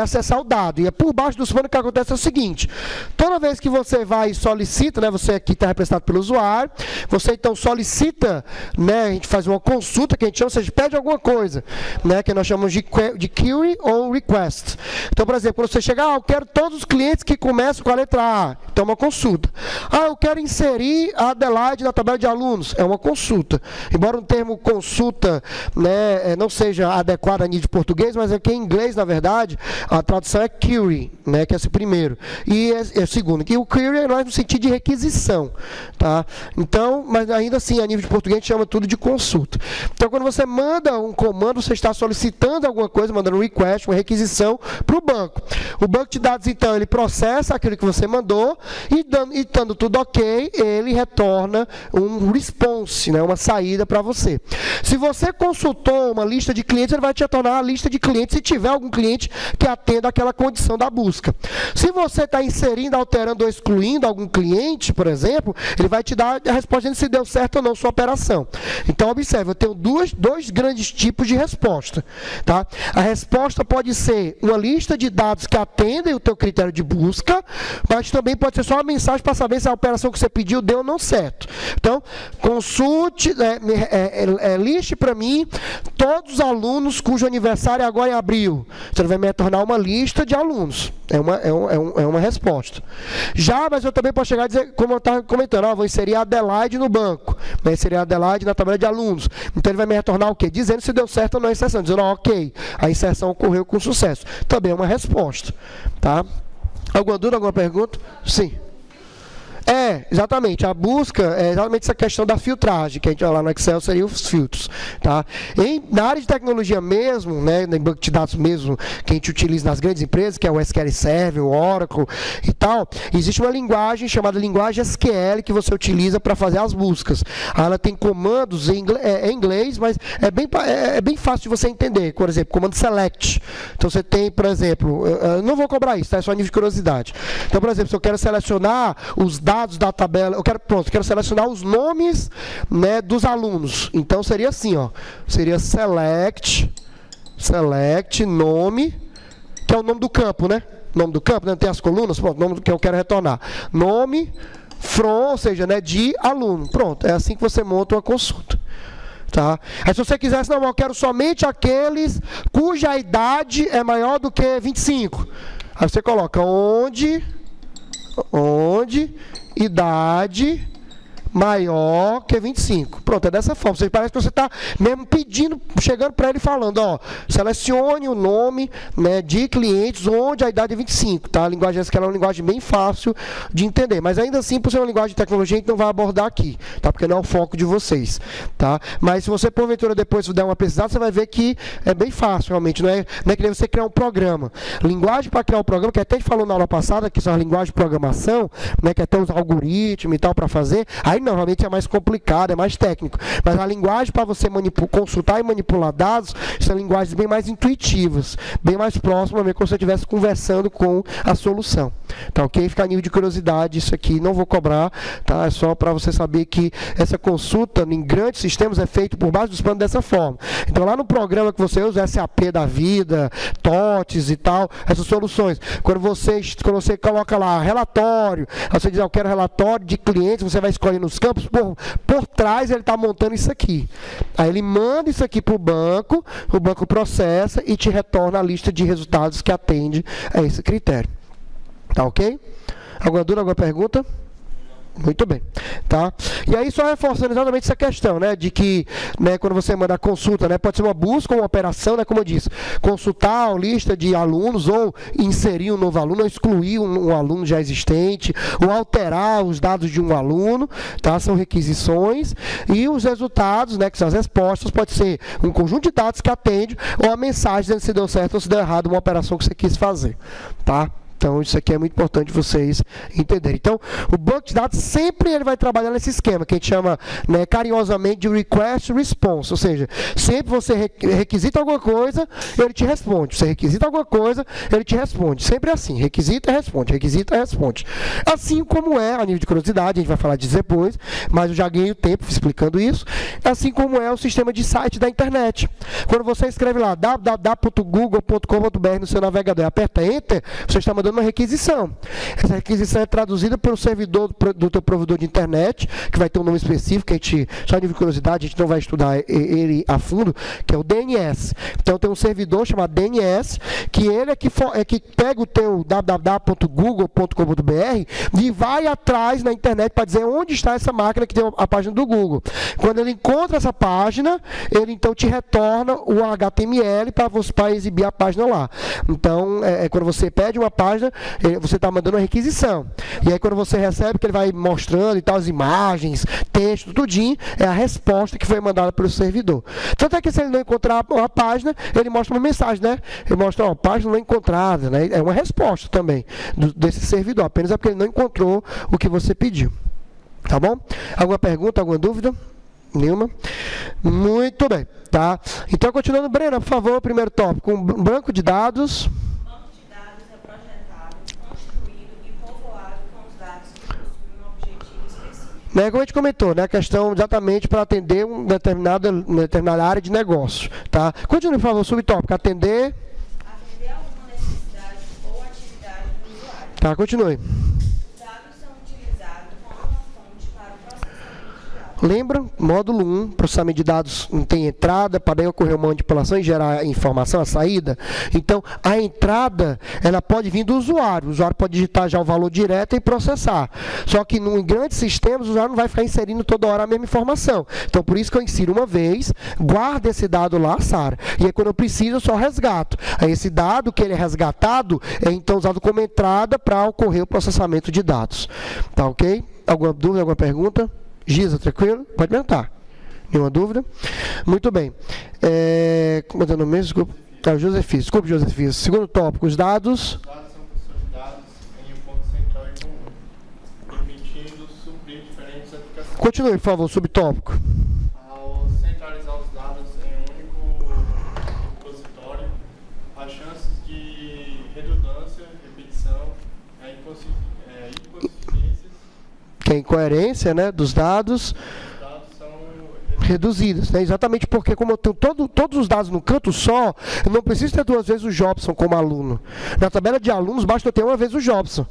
acessar o dado. E é por baixo do pano que acontece é o seguinte, toda vez que você vai e solicita, né, você aqui está representado pelo usuário, você então solicita, né, a gente faz uma consulta, que a gente chama, ou seja, pede alguma coisa, né, que nós chamamos de query ou request. Então, por exemplo, quando você chega, eu quero todos os clientes que começam com a letra A, então é uma consulta. Eu quero inserir a Adelaide na tabela de alunos, é uma consulta. Embora o termo consulta, né, não seja adequado a nível de português, mas aqui em inglês, na verdade, a tradução é query, né, que é esse primeiro, e é o segundo. E o query é mais no sentido de requisição, tá? Então, mas ainda assim, a nível de português, a gente chama tudo de consulta. Então, quando você manda um comando, você está solicitando alguma coisa, mandando um request, uma requisição para o banco. O banco de dados, então, ele processa aquilo que você mandou e, estando tudo ok, ele retorna um response, né, uma saída para você. Se você consultou uma lista de clientes, ele vai te retornar a lista de clientes se tiver algum cliente que atenda aquela condição da busca. Se você está inserindo, alterando ou excluindo algum cliente, por exemplo, ele vai te dar a resposta de se deu certo ou não sua operação. Então, observe, eu tenho dois grandes tipos de resposta. Tá? A resposta pode ser uma lista de dados que atendem o teu critério de busca, mas também pode ser só uma mensagem para saber se a operação que você pediu deu ou não certo. Então, consulte, liste para mim todos os alunos cujo aniversário é agora em abril. Você vai me retornar uma lista de alunos. É uma resposta. Mas eu também posso chegar e dizer, como eu estava comentando, vou inserir a Adelaide no banco, vai inserir a Adelaide na tabela de alunos. Então ele vai me retornar o quê? Dizendo se deu certo ou não a inserção. Dizendo, ok, a inserção ocorreu com sucesso. Também é uma resposta. Tá? Alguma dúvida, alguma pergunta? Sim. Exatamente. A busca é exatamente essa questão da filtragem, que a gente vai lá no Excel, seriam os filtros. Tá? Na área de tecnologia mesmo, né, em banco de dados mesmo, que a gente utiliza nas grandes empresas, que é o SQL Server, o Oracle e tal, existe uma linguagem chamada linguagem SQL que você utiliza para fazer as buscas. Ela tem comandos em inglês, mas é bem fácil de você entender. Por exemplo, comando select. Então você tem, por exemplo, eu não vou cobrar isso, tá? É só nível de curiosidade. Então, por exemplo, se eu quero selecionar os dados da tabela, eu quero selecionar os nomes, né, dos alunos. Então seria assim, seria select nome, que é o nome do campo, né? Nome do campo, né? Tem as colunas, pronto, nome que eu quero retornar. Nome from, ou seja, né, de aluno. Pronto, é assim que você monta uma consulta. Tá? Aí se você quisesse, não, eu quero somente aqueles cuja idade é maior do que 25. Aí você coloca onde idade maior que 25. Pronto, é dessa forma. Você parece que você está mesmo pedindo, chegando para ele falando, ó, selecione o nome, né, de clientes onde a idade é 25, tá? A linguagem essa que ela é uma linguagem bem fácil de entender, mas ainda assim, por ser uma linguagem de tecnologia, a gente não vai abordar aqui, tá? Porque não é o foco de vocês, tá? Mas se você, porventura, depois der uma pesquisada, você vai ver que é bem fácil, realmente, não é que nem você criar um programa. Linguagem para criar um programa, que até a gente falou na aula passada, que são as linguagens de programação, né, que até os algoritmos e tal para fazer, aí normalmente é mais complicado, é mais técnico. Mas a linguagem para você consultar e manipular dados, são linguagens bem mais intuitivas, bem mais próximas, como se você estivesse conversando com a solução. Tá ok? Fica a nível de curiosidade, isso aqui não vou cobrar, tá? É só para você saber que essa consulta em grandes sistemas é feita por baixo dos panos dessa forma. Então lá no programa que você usa, SAP da vida, TOTS e tal, essas soluções. Quando você coloca lá relatório, você diz, eu quero relatório de clientes, você vai escolher nos campos, por trás ele está montando isso aqui. Aí ele manda isso aqui para o banco processa e te retorna a lista de resultados que atende a esse critério. Tá ok? Alguma dúvida, alguma pergunta? Muito bem, tá? E aí só reforçando exatamente essa questão, né, de que, né, quando você manda a consulta, né, pode ser uma busca ou uma operação, né, como eu disse, consultar a lista de alunos ou inserir um novo aluno, ou excluir um aluno já existente, ou alterar os dados de um aluno, tá? São requisições, e os resultados, né, que são as respostas, pode ser um conjunto de dados que atende, ou a mensagem dizendo se deu certo ou se deu errado uma operação que você quis fazer, tá? Então, isso aqui é muito importante vocês entenderem. Então, o banco de dados sempre ele vai trabalhar nesse esquema, que a gente chama, né, carinhosamente de request response, ou seja, sempre você requisita alguma coisa, ele te responde. Você requisita alguma coisa, ele te responde. Sempre assim, requisita e responde, requisita e responde. Assim como é, a nível de curiosidade, a gente vai falar disso depois, mas eu já ganhei o tempo explicando isso, assim como é o sistema de site da internet. Quando você escreve lá www.google.com.br no seu navegador e aperta Enter, você está mandando uma requisição. Essa requisição é traduzida pelo servidor do teu provedor de internet, que vai ter um nome específico, que a gente, só de curiosidade, a gente não vai estudar ele a fundo, que é o DNS. Então tem um servidor chamado DNS, que ele é que pega o teu www.google.com.br e vai atrás na internet para dizer onde está essa máquina que tem a página do Google. Quando ele encontra essa página, ele então te retorna o HTML para exibir a página lá. Então, quando você pede uma página, você está mandando uma requisição. E aí quando você recebe, que ele vai mostrando e tal, as imagens, texto, tudinho, é a resposta que foi mandada pelo servidor. Tanto é que se ele não encontrar uma página, ele mostra uma mensagem, né? Ele mostra, ó, página não encontrada, né? É uma resposta também desse servidor, apenas é porque ele não encontrou o que você pediu. Tá bom? Alguma pergunta, alguma dúvida? Nenhuma? Muito bem, tá? Então, continuando, Brena, por favor, primeiro tópico, um banco de dados. Né, como a gente comentou, né, a questão exatamente para atender uma determinada área de negócio. Tá? Continue, por favor, subtópico. Atender alguma necessidade ou atividade do usuário. Tá, continue. Os dados são utilizados como uma fonte para o processamento de dados. Lembra? Módulo 1, processamento de dados não tem entrada, para daí ocorrer uma manipulação e gerar informação, a saída. Então, a entrada, ela pode vir do usuário. O usuário pode digitar já o valor direto e processar. Só que em grandes sistemas, o usuário não vai ficar inserindo toda hora a mesma informação. Então, por isso que eu insiro uma vez, guardo esse dado lá, Sara. E aí, quando eu preciso, eu só resgato. Aí, esse dado que ele é resgatado, é então usado como entrada para ocorrer o processamento de dados. Tá ok? Alguma dúvida, alguma pergunta? Giza, tranquilo? Pode perguntar. Nenhuma dúvida? Muito bem. Como é o nome mesmo? Desculpa. Tá, Josefis. Desculpa, Josefis. Segundo tópico, os dados. Os dados são consolidados em um ponto central e comum, permitindo suprir diferentes aplicações. Continue, por favor, subtópico. Ao centralizar os dados em um único repositório, as chances de redundância, repetição, inconsistências, Que é a incoerência, né, dos dados são reduzidas, né? Exatamente porque, como eu tenho todos os dados no canto só, eu não preciso ter duas vezes o Jobson como aluno. Na tabela de alunos, basta eu ter uma vez o Jobson.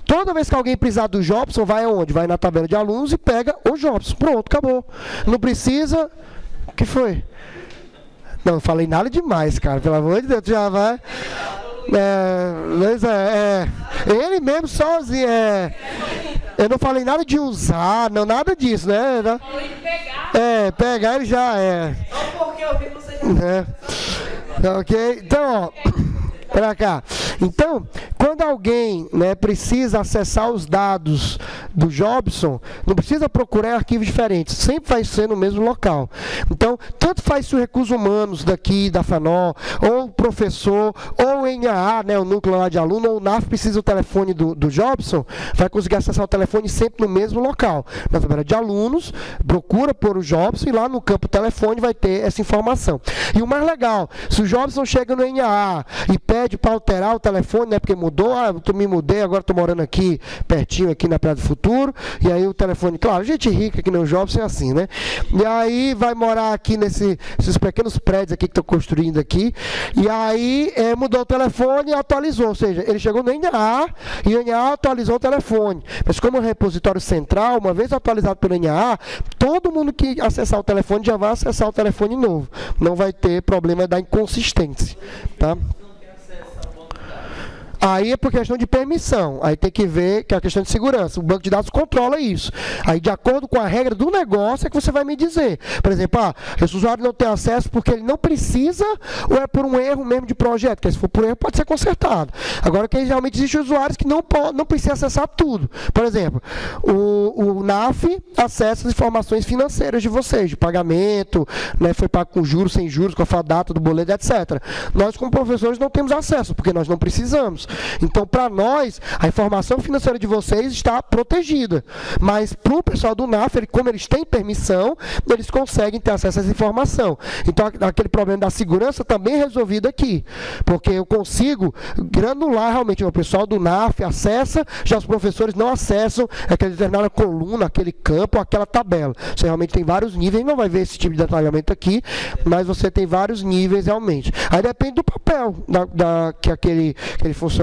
Toda vez que alguém precisar do Jobson, vai aonde? Vai na tabela de alunos e pega o Jobson. Pronto, acabou. Não precisa... O que foi? Não falei nada demais, cara. Pelo amor de Deus, já vai... Ele mesmo sozinho. Eu não falei nada de usar, não, nada disso, né? Pegar ele já é. Só porque eu vi você já. Ok? Então, ó. Para cá. Então, quando alguém, né, precisa acessar os dados do Jobson, não precisa procurar arquivos diferentes, sempre vai ser no mesmo local. Então, tanto faz se o recursos humanos daqui, da FANOL, ou o professor, ou o NAA, né, o núcleo lá de aluno, ou o NAF precisa do telefone do Jobson, vai conseguir acessar o telefone sempre no mesmo local. Na tabela de alunos, procura por o Jobson e lá no campo telefone vai ter essa informação. E o mais legal, se o Jobson chega no NAA e pede para alterar o telefone, né, porque mudou, eu me mudei, agora estou morando aqui, pertinho, aqui na Praia do Futuro, e aí o telefone, claro, gente rica que nem o Jobson é assim, né? E aí vai morar aqui nesses pequenos prédios aqui que estou construindo aqui, e aí mudou o telefone e atualizou, ou seja, ele chegou no NAA e o NAA atualizou o telefone. Mas como é um repositório central, uma vez atualizado pelo NAA, todo mundo que acessar o telefone já vai acessar o telefone novo. Não vai ter problema da inconsistência, tá? Aí é por questão de permissão, aí tem que ver que é a questão de segurança, o banco de dados controla isso. Aí de acordo com a regra do negócio é que você vai me dizer. Por exemplo, esse usuário não tem acesso porque ele não precisa ou é por um erro mesmo de projeto, porque se for por erro pode ser consertado. Agora que realmente existem usuários que não precisam acessar tudo. Por exemplo, o NAF acessa as informações financeiras de vocês, de pagamento, né, foi pago com juros, sem juros, com a data do boleto, etc. Nós como professores não temos acesso, porque nós não precisamos. Então, para nós, a informação financeira de vocês está protegida. Mas para o pessoal do NAF, como eles têm permissão, eles conseguem ter acesso a essa informação. Então, aquele problema da segurança também é resolvido aqui. Porque eu consigo granular realmente. O pessoal do NAF acessa, já os professores não acessam aquela determinada coluna, aquele campo, aquela tabela. Você realmente tem vários níveis, não vai ver esse tipo de detalhamento aqui, mas você tem vários níveis realmente. Aí depende do papel que aquele funcionário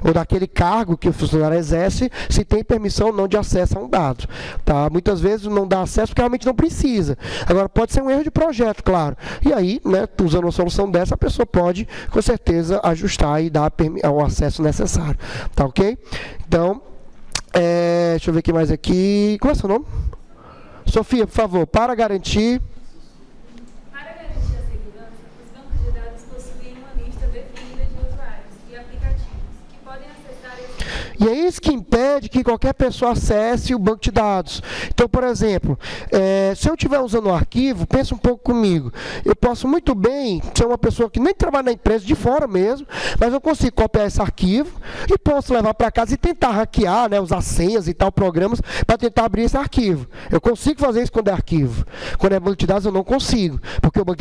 ou daquele cargo que o funcionário exerce, se tem permissão ou não de acesso a um dado. Tá? Muitas vezes não dá acesso porque realmente não precisa. Agora, pode ser um erro de projeto, claro. E aí, né, usando uma solução dessa, a pessoa pode, com certeza, ajustar e dar o acesso necessário. Tá ok? Então, deixa eu ver o que mais aqui. Qual é o seu nome? Sofia, por favor, para garantir... E é isso que impede que qualquer pessoa acesse o banco de dados. Então, por exemplo, se eu estiver usando um arquivo, pensa um pouco comigo. Eu posso muito bem ser uma pessoa que nem trabalha na empresa, de fora mesmo, mas eu consigo copiar esse arquivo e posso levar para casa e tentar hackear, né, usar senhas e tal, programas, para tentar abrir esse arquivo. Eu consigo fazer isso quando é arquivo. Quando é banco de dados, eu não consigo. Porque o banco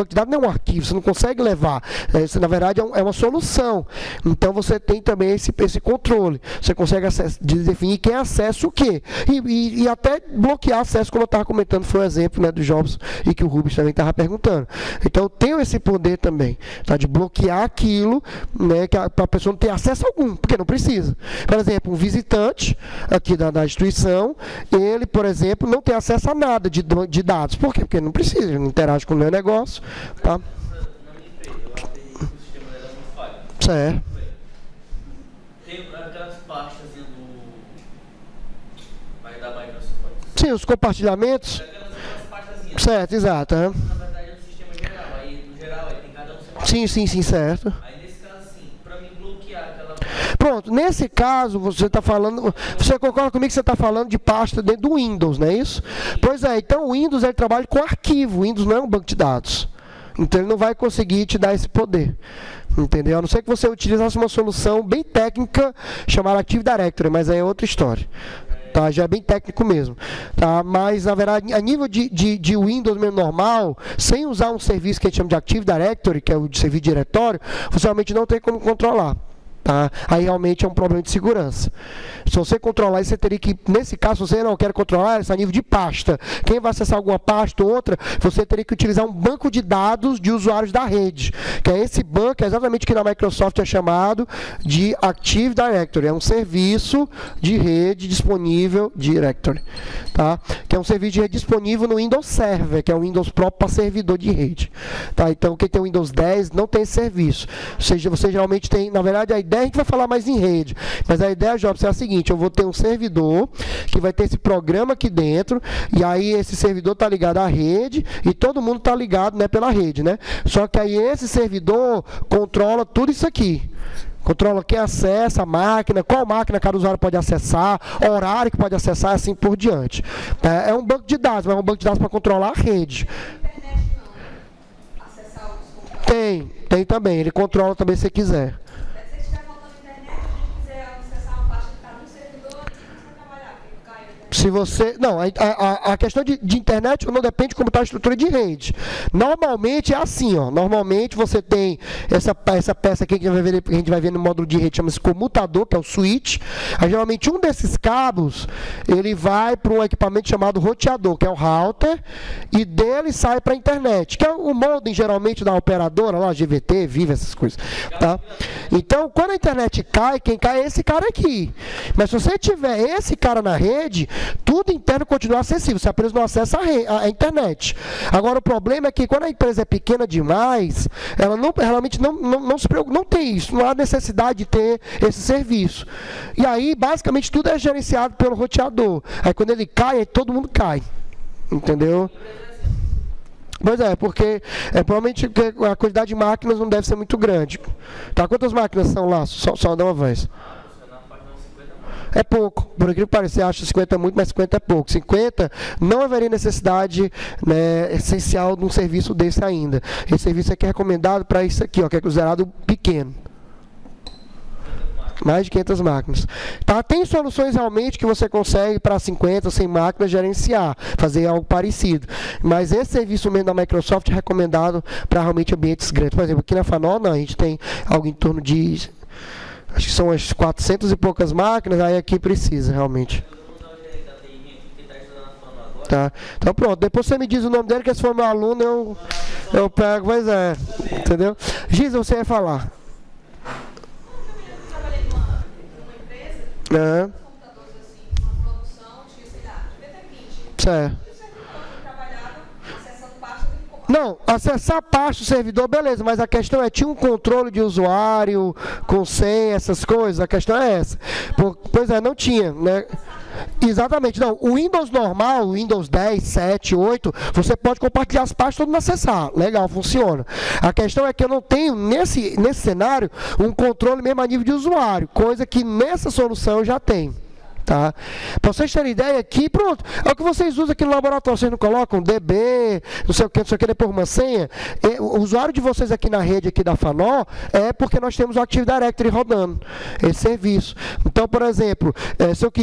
de dados não é um arquivo, você não consegue levar. Isso, na verdade, é uma solução. Então, você tem também esse controle. Você consegue definir quem acessa o quê. E até bloquear acesso, como eu estava comentando, foi o exemplo, né, do Jobson e que o Rubens também estava perguntando. Então, eu tenho esse poder também, tá, de bloquear aquilo, né, para a pessoa não ter acesso algum, porque não precisa. Por exemplo, um visitante aqui da instituição, ele, por exemplo, não tem acesso a nada de dados. Por quê? Porque ele não precisa, ele não interage com o meu negócio. Tá? Certo. Sim, os compartilhamentos. Certo, exato. Na verdade é um sistema geral. Aí no geral tem cada um seu. Sim, certo. Aí nesse caso, assim, para mim bloquear aquela. Pronto, nesse caso você está falando. Você concorda comigo que você está falando de pasta dentro do Windows, não é isso? Pois é, então o Windows ele trabalha com arquivo. O Windows não é um banco de dados. Então ele não vai conseguir te dar esse poder. Entendeu? A não ser que você utilizasse uma solução bem técnica chamada Active Directory, mas aí é outra história. Tá, já é bem técnico mesmo. Tá? Mas, na verdade, a nível de Windows mesmo normal, sem usar um serviço que a gente chama de Active Directory, que é o de serviço de diretório, você realmente não tem como controlar. Tá? Aí realmente é um problema de segurança. Se você controlar isso, você teria que, nesse caso, se você não quer controlar isso a nível de pasta, quem vai acessar alguma pasta ou outra, você teria que utilizar um banco de dados de usuários da rede, que é esse banco, é exatamente o que na Microsoft é chamado de Active Directory, é um serviço de rede disponível, Directory, tá? Que é um serviço de rede disponível no Windows Server, que é o Windows próprio para servidor de rede. Tá? Então, quem tem o Windows 10 não tem esse serviço. Ou seja, você geralmente tem, na verdade, a ideia, a gente vai falar mais em rede, mas a ideia, Jobs, é a seguinte: eu vou ter um servidor que vai ter esse programa aqui dentro, e aí esse servidor está ligado à rede, e todo mundo está ligado, né, pela rede, né? Só que aí esse servidor controla tudo isso aqui. Controla quem acessa a máquina, qual máquina cada usuário pode acessar, horário que pode acessar e assim por diante. É um banco de dados, mas é um banco de dados para controlar a rede. Tem também, ele controla também se quiser. Se estiver faltando internet, a gente quiser acessar uma pasta que está no servidor, você vai trabalhar, porque cai a internet. Se você, não, a questão de internet não depende como está a estrutura de rede. Normalmente é assim, ó. Normalmente você tem essa peça aqui que a gente vai ver no módulo de rede, chama-se comutador, que é o switch. Aí, geralmente um desses cabos, ele vai para um equipamento chamado roteador, que é o router, e dele sai para a internet, que é o modem geralmente da operadora, lá, GVT, Viva, essas coisas. Tá? Então, quando a internet cai, quem cai é esse cara aqui. Mas se você tiver esse cara na rede, tudo interno continua acessível, você apenas não acessa a internet. Agora, o problema é que quando a empresa é pequena demais, ela realmente não se preocupa, não tem isso, não há necessidade de ter esse serviço. E aí, basicamente, tudo é gerenciado pelo roteador. Aí, quando ele cai, aí todo mundo cai. Entendeu? Pois é, porque provavelmente a quantidade de máquinas não deve ser muito grande. Tá, quantas máquinas são lá? Só dá uma vez. É pouco, por aquilo que parecer, acho 50 é muito, mas 50 é pouco. 50 não haveria necessidade, né, essencial de um serviço desse ainda. Esse serviço aqui é recomendado para isso aqui, ó, que é considerado pequeno. Mais de 500 máquinas. Tá, tem soluções realmente que você consegue para 50, 100 máquinas gerenciar, fazer algo parecido. Mas esse serviço mesmo da Microsoft é recomendado para realmente ambientes grandes. Por exemplo, aqui na FANOL, não, a gente tem algo em torno de, acho que são as 400 e poucas máquinas, aí aqui precisa realmente. Tá. Então pronto, depois você me diz o nome dele, que se for meu aluno eu pego, mas é, entendeu? Giz, você ia falar. Computadores assim, uma produção, tinha, sei lá, devia ter 20. Certo. E o servidor que trabalhava acessando pasta de... Não, acessar a pasta do servidor, beleza, mas a questão é, tinha um controle de usuário, com senha, essas coisas, a questão é essa. Pois é, não tinha, né? Exatamente, não, o Windows normal, o Windows 10, 7, 8, você pode compartilhar as pastas todo mundo acessar, legal, funciona. A questão é que eu não tenho, nesse cenário, um controle mesmo a nível de usuário, coisa que nessa solução eu já tenho. Tá? Para vocês terem ideia aqui, pronto, é o que vocês usam aqui no laboratório, vocês não colocam DB, não sei o que, depois uma senha. O usuário de vocês aqui na rede aqui da FANOL é porque nós temos o Active Directory rodando, esse serviço. Então, por exemplo,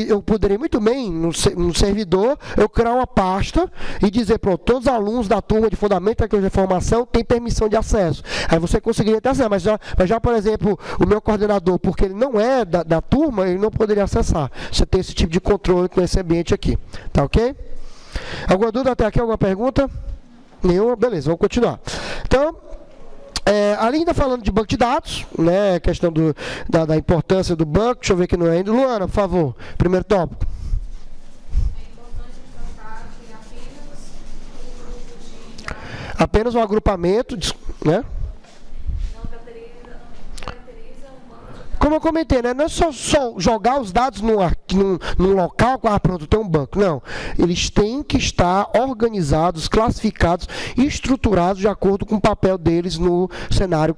eu poderia muito bem, no servidor, eu criar uma pasta e dizer, pronto, todos os alunos da turma de Fundamento e Tecnologia de Informação têm permissão de acesso. Aí você conseguiria ter acesso, mas já, por exemplo, o meu coordenador, porque ele não é da turma, ele não poderia acessar. Você tem esse tipo de controle com esse ambiente aqui, tá ok? Alguma dúvida até aqui? Alguma pergunta? Nenhuma? Beleza, vamos continuar. Então, ali ainda falando de banco de dados, né, questão da importância do banco, deixa eu ver aqui no ainda. Luana, por favor, primeiro tópico. É importante destacar que Apenas um agrupamento, né? Não caracteriza um banco de dados. Como eu comentei, né? Não é só jogar os dados num local, pronto, tem um banco. Não. Eles têm que estar organizados, classificados e estruturados de acordo com o papel deles no cenário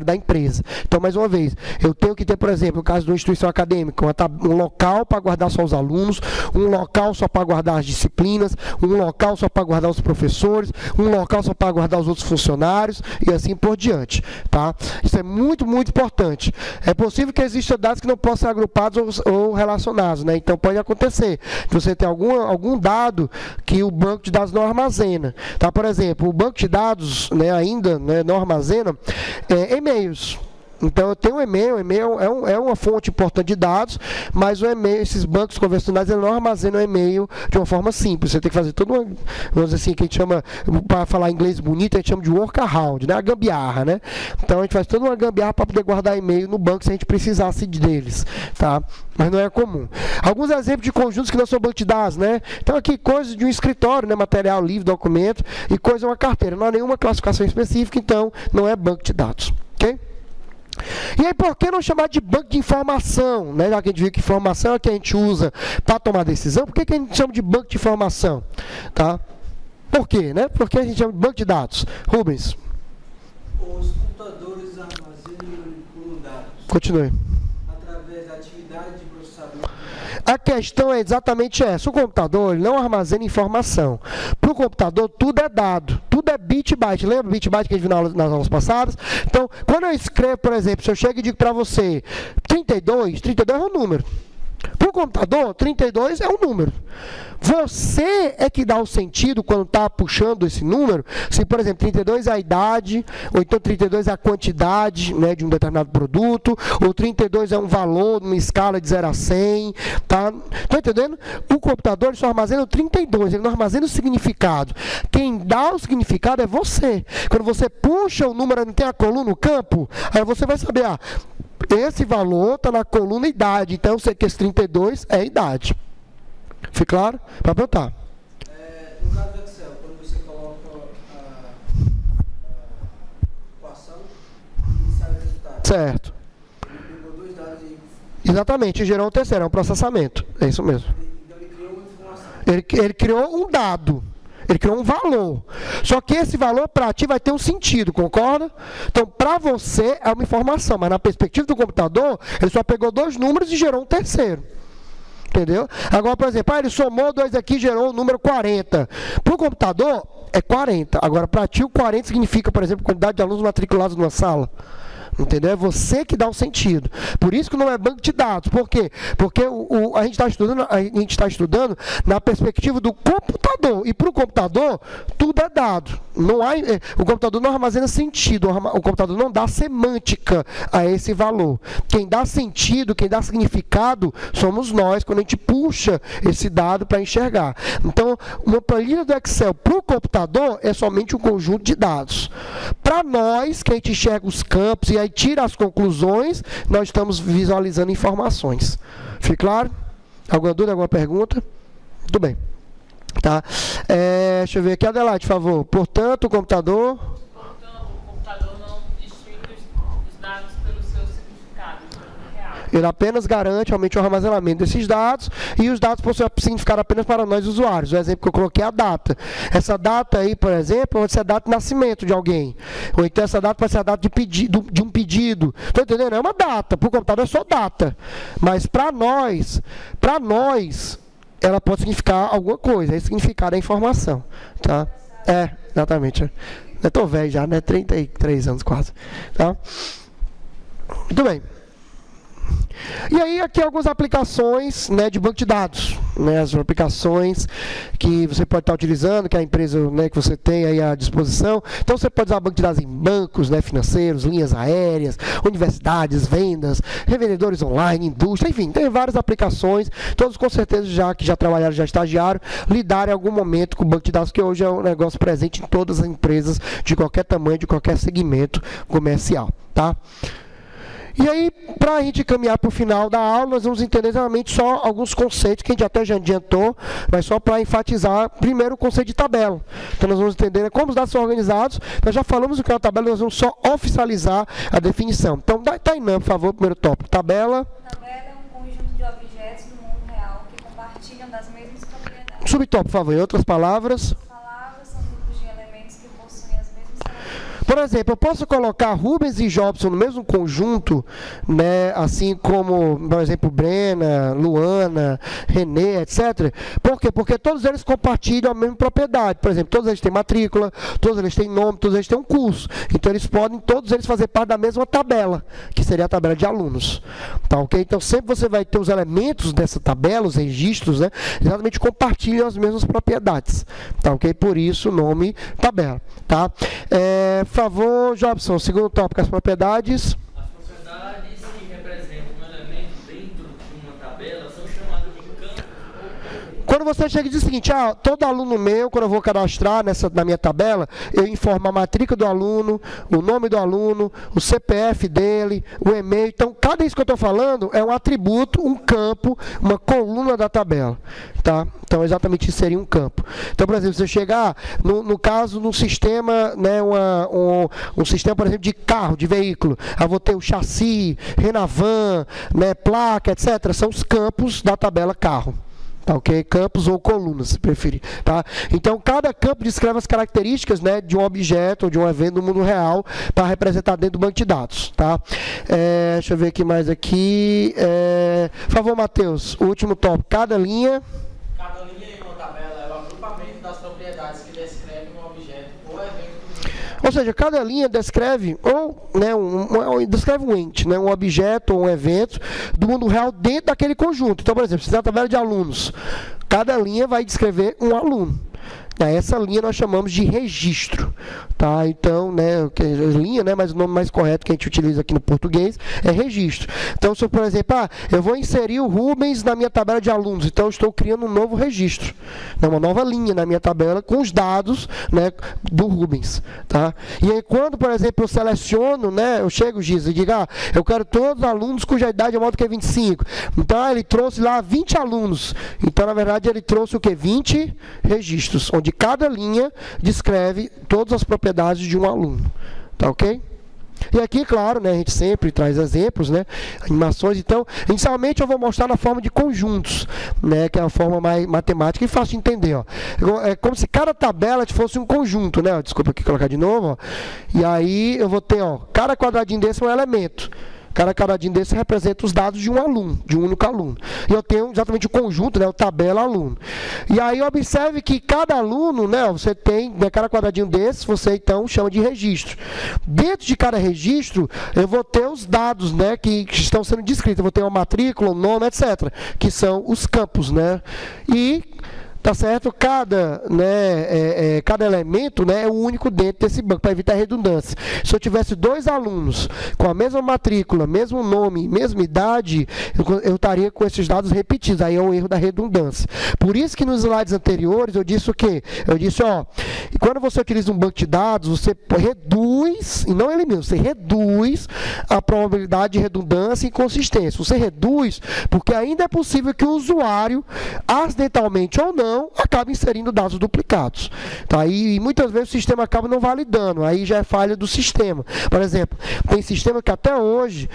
da empresa. Então, mais uma vez, eu tenho que ter, por exemplo, no caso de uma instituição acadêmica, um local para guardar só os alunos, um local só para guardar as disciplinas, um local só para guardar os professores, um local só para guardar os outros funcionários e assim por diante. Tá? Isso é muito, muito importante. É possível que existam dados que não possam ser agrupados ou relacionados, né? Então pode acontecer que você tem algum dado que o banco de dados não armazena. Tá? Por exemplo, o banco de dados, né, ainda, né, não armazena e-mails. Então, eu tenho um e-mail, é uma fonte importante de dados, mas o e-mail, esses bancos convencionais, eles não armazenam o e-mail de uma forma simples. Você tem que fazer toda uma, vamos dizer assim, que a gente chama, para falar inglês bonito, a gente chama de workaround, né? A gambiarra, né? Então, a gente faz toda uma gambiarra para poder guardar e-mail no banco se a gente precisasse deles, tá? Mas não é comum. Alguns exemplos de conjuntos que não são banco de dados, né? Então, aqui, coisas de um escritório, né? Material, livro, documento, e coisa de uma carteira. Não há nenhuma classificação específica, então, não é banco de dados, ok? E aí, por que não chamar de banco de informação? Né? Já que a gente viu que informação é o que a gente usa para tomar decisão, por que a gente chama de banco de informação? Tá? Por quê? Né? Por que a gente chama de banco de dados? Rubens. Os computadores armazenam e manipulam dados. Continue. Através da atividade de processamento. A questão é exatamente essa. O computador ele não armazena informação. Para o computador, tudo é dado. Tudo é bit byte. Lembra bit byte que a gente viu nas aulas passadas? Então, quando eu escrevo, por exemplo, se eu chego e digo para você 32 é um número. Para o computador, 32 é um número. Você é que dá o sentido quando está puxando esse número. Se, por exemplo, 32 é a idade, ou então 32 é a quantidade, né, de um determinado produto, ou 32 é um valor numa escala de 0 a 100. Tá? Estão entendendo? O computador ele só armazena o 32, ele não armazena o significado. Quem dá o significado é você. Quando você puxa o número, não tem a coluna no campo, aí você vai saber, esse valor está na coluna idade, então eu sei que esse 32 é a idade. Fica claro? Para perguntar. No caso do Excel, quando você coloca a equação e sai o resultado. Certo. Ele pegou dois dados e Exatamente, e gerou um terceiro, é um processamento. É isso mesmo. então ele criou uma informação. Ele criou um dado. Ele criou um valor. Só que esse valor para ti vai ter um sentido, concorda? Então, para você é uma informação, mas na perspectiva do computador, ele só pegou dois números e gerou um terceiro. Entendeu? Agora, por exemplo, ele somou dois aqui e gerou o número 40. Para o computador, é 40. Agora, para ti, o 40 significa, por exemplo, quantidade de alunos matriculados numa sala. Entendeu? É você que dá o sentido. Por isso que não é banco de dados. Por quê? Porque a gente está estudando na perspectiva do computador. E para o computador, tudo é dado. O computador não armazena sentido. O computador não dá semântica a esse valor. Quem dá sentido, quem dá significado, somos nós, quando a gente puxa esse dado para enxergar. Então, uma planilha do Excel para o computador é somente um conjunto de dados. Para nós, que a gente enxerga os campos e aí tira as conclusões, nós estamos visualizando informações. Fica claro? Alguma dúvida, alguma pergunta? Muito bem. Tá? Deixa eu ver aqui, Adelaide, por favor. Portanto, o computador não distingue os dados pelo seu significado real. Ele apenas garante realmente o armazenamento desses dados e os dados possuem significado apenas para nós usuários. O exemplo que eu coloquei é a data. Essa data aí, por exemplo, pode ser a data de nascimento de alguém. Ou então essa data pode ser a data de um pedido. Estão entendendo? É uma data. Para o computador é só data. Mas para nós, ela pode significar alguma coisa. Esse significado é informação. Tá? Exatamente. Eu estou velho já, né? 33 anos quase. Tá? Muito bem. E aí aqui algumas aplicações, né, de banco de dados, né, as aplicações que você pode estar utilizando, que a empresa, né, que você tem aí à disposição. Então você pode usar banco de dados em bancos, né, financeiros, linhas aéreas, universidades, vendas, revendedores online, indústria, enfim, tem várias aplicações. Todos com certeza que já trabalharam, já estagiaram, lidaram em algum momento com o banco de dados, que hoje é um negócio presente em todas as empresas de qualquer tamanho, de qualquer segmento comercial, tá? E aí, para a gente caminhar para o final da aula, nós vamos entender exatamente só alguns conceitos que a gente até já adiantou, mas só para enfatizar, primeiro, o conceito de tabela. Então, nós vamos entender como os dados são organizados. Nós já falamos o que é uma tabela, nós vamos só oficializar a definição. Então, Tainan, por favor, primeiro tópico. Tabela. Tabela é um conjunto de objetos do mundo real que compartilham das mesmas propriedades. Subtópico, por favor, em outras palavras. Palavras são grupos de elementos que possuem as mesmas características. Por exemplo, eu posso colocar Rubens e Jobson no mesmo conjunto, né, assim como, por exemplo, Brena, Luana, Renê, etc. Por quê? Porque todos eles compartilham a mesma propriedade. Por exemplo, todos eles têm matrícula, todos eles têm nome, todos eles têm um curso. Então, eles podem, todos eles, fazer parte da mesma tabela, que seria a tabela de alunos. Tá, ok? Então, sempre você vai ter os elementos dessa tabela, os registros, né, exatamente compartilham as mesmas propriedades. Tá, ok? Por isso, o nome tabela. Tá? Por favor, Jobson, segundo tópico, as propriedades. As quando você chega e diz o seguinte, todo aluno meu, quando eu vou cadastrar na minha tabela, eu informo a matrícula do aluno, o nome do aluno, o CPF dele, o e-mail. Então, cada isso que eu estou falando é um atributo, um campo, uma coluna da tabela. Tá? Então, exatamente isso seria um campo. Então, por exemplo, você chegar, no caso, num sistema, né, um sistema, por exemplo, de carro, de veículo, eu vou ter o chassi, Renavan, né, placa, etc. São os campos da tabela carro. Tá, ok? Campos ou colunas, se preferir. Tá? Então, cada campo descreve as características, né, de um objeto ou de um evento no mundo real para representar dentro do banco de dados. Tá? Deixa eu ver aqui mais aqui. Por favor, Matheus, o último tópico. Cada linha em uma tabela é o agrupamento das propriedades que descrevem um objeto ou evento do mundo. Ou seja, cada linha descreve, descreve um ente, né, um objeto ou um evento do mundo real dentro daquele conjunto. Então, por exemplo, se tem uma tabela de alunos, cada linha vai descrever um aluno. Essa linha nós chamamos de registro. Tá? Então, né, linha, né, mas o nome mais correto que a gente utiliza aqui no português é registro. Então, se eu, por exemplo, eu vou inserir o Rubens na minha tabela de alunos, então eu estou criando um novo registro, né, uma nova linha na minha tabela com os dados, né, do Rubens. Tá? E aí, quando, por exemplo, eu seleciono, né, eu chego, Giz, e digo, eu quero todos os alunos cuja idade é maior do que 25. Então, ele trouxe lá 20 alunos. Então, na verdade, ele trouxe o quê? 20 registros, onde cada linha descreve todas as propriedades de um aluno. Tá ok? E aqui, claro, né, a gente sempre traz exemplos, né, animações. Então, inicialmente eu vou mostrar na forma de conjuntos, né, que é a forma mais matemática e fácil de entender. Ó. É como se cada tabela fosse um conjunto. Né? Desculpa aqui colocar de novo. Ó. E aí eu vou ter, cada quadradinho desse é um elemento. Cada quadradinho desse representa os dados de um aluno, de um único aluno. E eu tenho exatamente o conjunto, né, o tabela aluno. E aí observe que cada aluno, né, você tem, né, cada quadradinho desse, você então chama de registro. Dentro de cada registro, eu vou ter os dados, né, que estão sendo descritos. Eu vou ter uma matrícula, um nome, etc. Que são os campos, né. E tá certo? Cada elemento, né, é único dentro desse banco, para evitar redundância. Se eu tivesse 2 alunos com a mesma matrícula, mesmo nome, mesma idade, eu estaria com esses dados repetidos. Aí é um erro da redundância. Por isso que nos slides anteriores eu disse o quê? Eu disse, quando você utiliza um banco de dados, você reduz, e não elimina, você reduz a probabilidade de redundância e inconsistência. Você reduz porque ainda é possível que o usuário, acidentalmente ou não, acaba inserindo dados duplicados. Tá? E muitas vezes o sistema acaba não validando, aí já é falha do sistema. Por exemplo, tem sistema que até hoje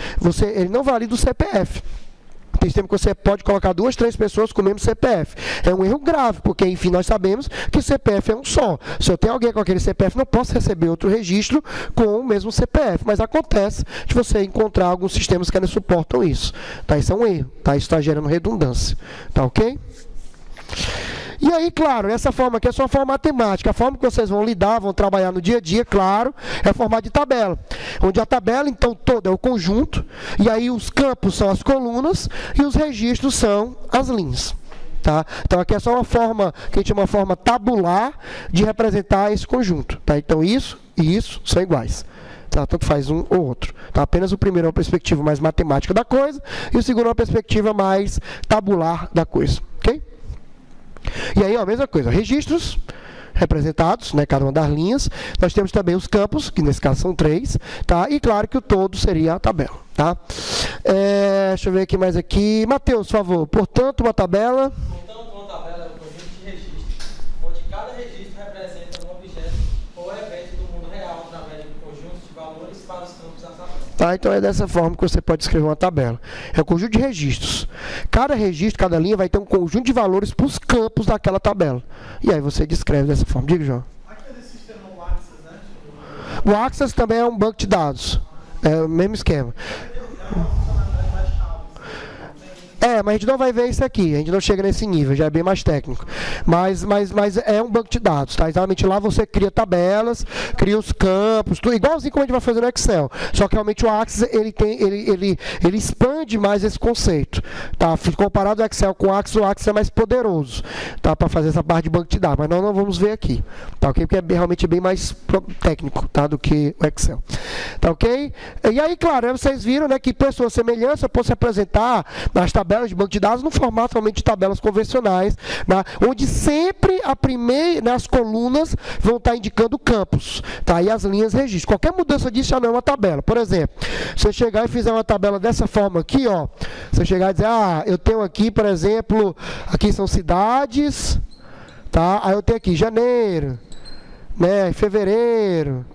ele não valida o CPF. Tem sistema que você pode colocar 2, 3 pessoas com o mesmo CPF. É um erro grave, porque, enfim, nós sabemos que o CPF é um só. Se eu tenho alguém com aquele CPF, não posso receber outro registro com o mesmo CPF. Mas acontece de você encontrar alguns sistemas que ainda suportam isso. Tá? Isso é um erro. Tá? Isso está gerando redundância. Tá ok? E aí, claro, essa forma aqui é só uma forma matemática. A forma que vocês vão lidar, vão trabalhar no dia a dia, claro, é a formato de tabela. Onde a tabela, então, toda é o conjunto, e aí os campos são as colunas, e os registros são as linhas. Tá? Então, aqui é só uma forma, que a gente chama de forma tabular, de representar esse conjunto. Tá? Então, isso e isso são iguais. Tá? Tanto faz um ou outro. Tá? Apenas o primeiro é uma perspectiva mais matemática da coisa, e o segundo é uma perspectiva mais tabular da coisa. Ok? E aí, a mesma coisa, registros representados, né, cada uma das linhas. Nós temos também os campos, que nesse caso são 3, tá? E claro que o todo seria a tabela. Tá? Deixa eu ver aqui mais aqui. Matheus, por favor. Portanto, uma tabela... Portanto, uma tabela é um conjunto de registros, onde cada registro representa um objeto ou evento do mundo real através de um conjunto de valores para os campos da tabela. Tá? Então é dessa forma que você pode escrever uma tabela. É um conjunto de registros. Cada registro, cada linha vai ter um conjunto de valores para os campos daquela tabela. E aí você descreve dessa forma. Diga, João. Aquele sistema Access, né? O Access também é um banco de dados. É o mesmo esquema. Mas a gente não vai ver isso aqui, a gente não chega nesse nível, já é bem mais técnico. Mas é um banco de dados, tá? Exatamente lá você cria tabelas, cria os campos, tudo, igualzinho como a gente vai fazer no Excel. Só que realmente o Access, ele expande mais esse conceito. Tá? Comparado ao Excel com o Access é mais poderoso, tá? Para fazer essa parte de banco de dados, mas nós não vamos ver aqui. Tá? Okay? Porque é realmente bem mais técnico, tá? Do que o Excel. Tá ok? E aí, claro, vocês viram, né, que por sua semelhança eu posso representar nas tabelas tabelas de banco de dados no formato realmente de tabelas convencionais, né, onde sempre as colunas vão estar indicando campos, tá? E as linhas registro. Qualquer mudança disso já não é uma tabela. Por exemplo, se eu chegar e fizer uma tabela dessa forma aqui, ó, se eu chegar e dizer, eu tenho aqui, por exemplo, aqui são cidades, tá? Aí eu tenho aqui janeiro, né, fevereiro.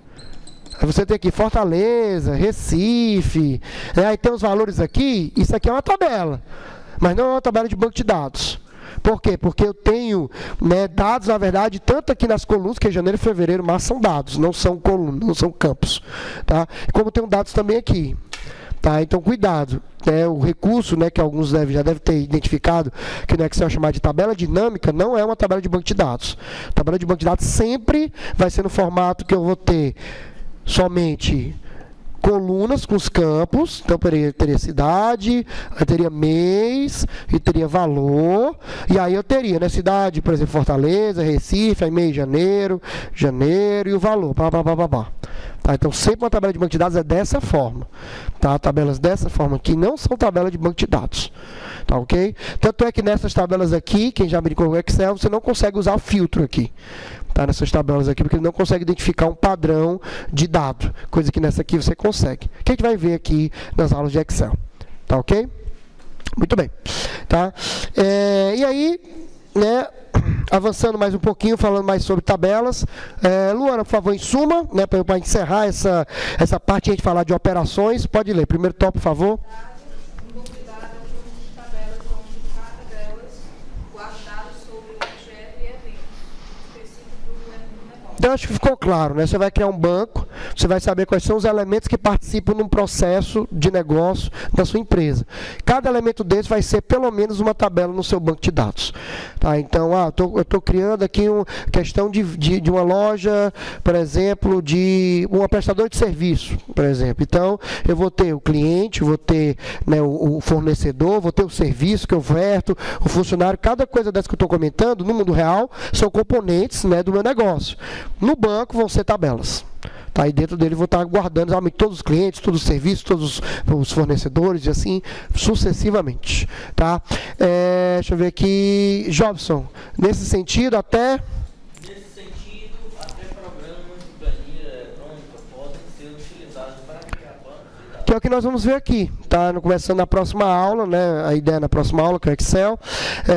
Aí você tem aqui Fortaleza, Recife, né? Aí tem os valores aqui, isso aqui é uma tabela, mas não é uma tabela de banco de dados. Por quê? Porque eu tenho, né, dados, na verdade, tanto aqui nas colunas, que é janeiro, fevereiro, março, são dados, não são colunas, não são campos. Tá? Como eu tenho dados também aqui. Tá? Então, cuidado. Né? O recurso, né, que alguns já devem ter identificado, que no Excel é chamado de tabela dinâmica, não é uma tabela de banco de dados. A tabela de banco de dados sempre vai ser no formato que eu vou ter somente colunas com os campos, então teria cidade, aí teria mês, e teria valor, e aí eu teria, né, cidade, por exemplo, Fortaleza, Recife, aí mês, janeiro, e o valor, Tá, então sempre uma tabela de banco de dados é dessa forma, tá? Tabelas dessa forma aqui não são tabela de banco de dados, tá, ok? Tanto é que nessas tabelas aqui, quem já brincou com o Excel, você não consegue usar o filtro aqui, tá? Nessas tabelas aqui, porque ele não consegue identificar um padrão de dado, coisa que nessa aqui você consegue, que a gente vai ver aqui nas aulas de Excel, tá, ok? Muito bem, tá? E aí, né, avançando mais um pouquinho, falando mais sobre tabelas, Luana, por favor, em suma, né, para encerrar essa parte e a gente falar de operações, pode ler, primeiro tópico, por favor. Então, acho que ficou claro, né? Você vai criar um banco, você vai saber quais são os elementos que participam num processo de negócio da sua empresa. Cada elemento desse vai ser pelo menos uma tabela no seu banco de dados. Tá? Então, eu estou criando aqui uma questão de uma loja, por exemplo, de uma prestadora de serviço, por exemplo. Então, eu vou ter o cliente, vou ter, né, o fornecedor, vou ter o serviço que eu oferto, o funcionário. Cada coisa dessa que eu estou comentando, no mundo real, são componentes, né, do meu negócio. No banco vão ser tabelas. Tá? Aí dentro dele vou estar guardando todos os clientes, todos os serviços, todos os fornecedores e assim sucessivamente. Tá? Deixa eu ver aqui. Jobson, nesse sentido até... Nesse sentido, até programas de planilha eletrônica podem ser utilizados para criar bancos de dados. Que é o que nós vamos ver aqui, tá? Começando na próxima aula, né? A ideia na próxima aula, que é o Excel.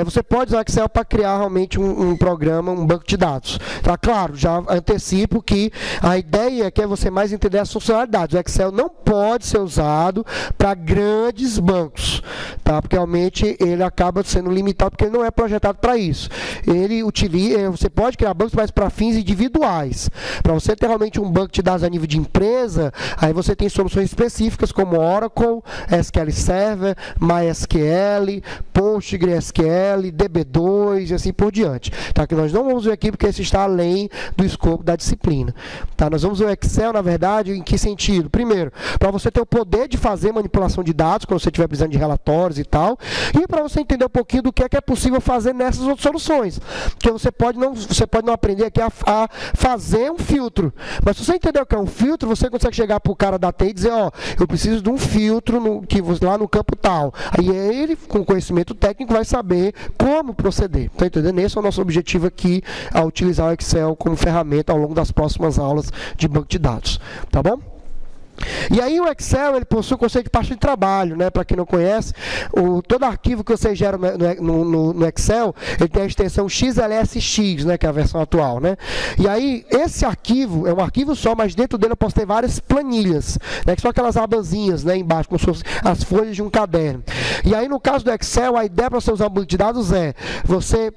Você pode usar o Excel para criar realmente um programa, um banco de dados. Tá? Claro, já antecipo que a ideia é que você mais entender as funcionalidades. O Excel não pode ser usado para grandes bancos, tá? Porque realmente ele acaba sendo limitado, porque ele não é projetado para isso. Ele utiliza, você pode criar bancos, mas para fins individuais. Para você ter realmente um banco de dados a nível de empresa, aí você tem soluções específicas como Oracle, SQL Server, MySQL, PostgreSQL, DB2 e assim por diante. Tá? Que nós não vamos ver aqui porque isso está além do escopo da disciplina. Tá? Nós vamos ver o Excel, na verdade, em que sentido? Primeiro, para você ter o poder de fazer manipulação de dados, quando você estiver precisando de relatórios e tal, e para você entender um pouquinho do que é possível fazer nessas outras soluções. Porque você pode não aprender aqui a fazer um filtro. Mas se você entender o que é um filtro, você consegue chegar para o cara da TI e dizer, eu preciso de um filtro lá no campo tal. Aí ele, com conhecimento técnico, vai saber como proceder. Tá entendendo? Esse é o nosso objetivo aqui, ao utilizar o Excel como ferramenta ao longo das próximas aulas de banco de dados. Tá bom? E aí o Excel, ele possui o conceito de pasta de trabalho, né? Para quem não conhece, todo arquivo que você gera no Excel, ele tem a extensão XLSX, né? Que é a versão atual, né? E aí, esse arquivo é um arquivo só, mas dentro dele eu posso ter várias planilhas, né? Que são aquelas abazinhas, né? Embaixo, como se fossem as folhas de um caderno. E aí, no caso do Excel, a ideia para você usar o banco de dados é,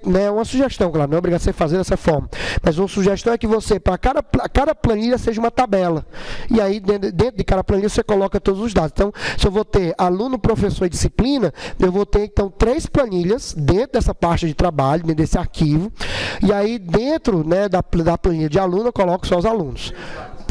né? Uma sugestão, claro, não é obrigado a você fazer dessa forma, mas uma sugestão é que você, para cada planilha, seja uma tabela. E aí, dentro de cada planilha você coloca todos os dados. Então, se eu vou ter aluno, professor e disciplina, eu vou ter, então, 3 planilhas dentro dessa pasta de trabalho, dentro desse arquivo. E aí, dentro, né, da planilha de aluno, eu coloco só os alunos.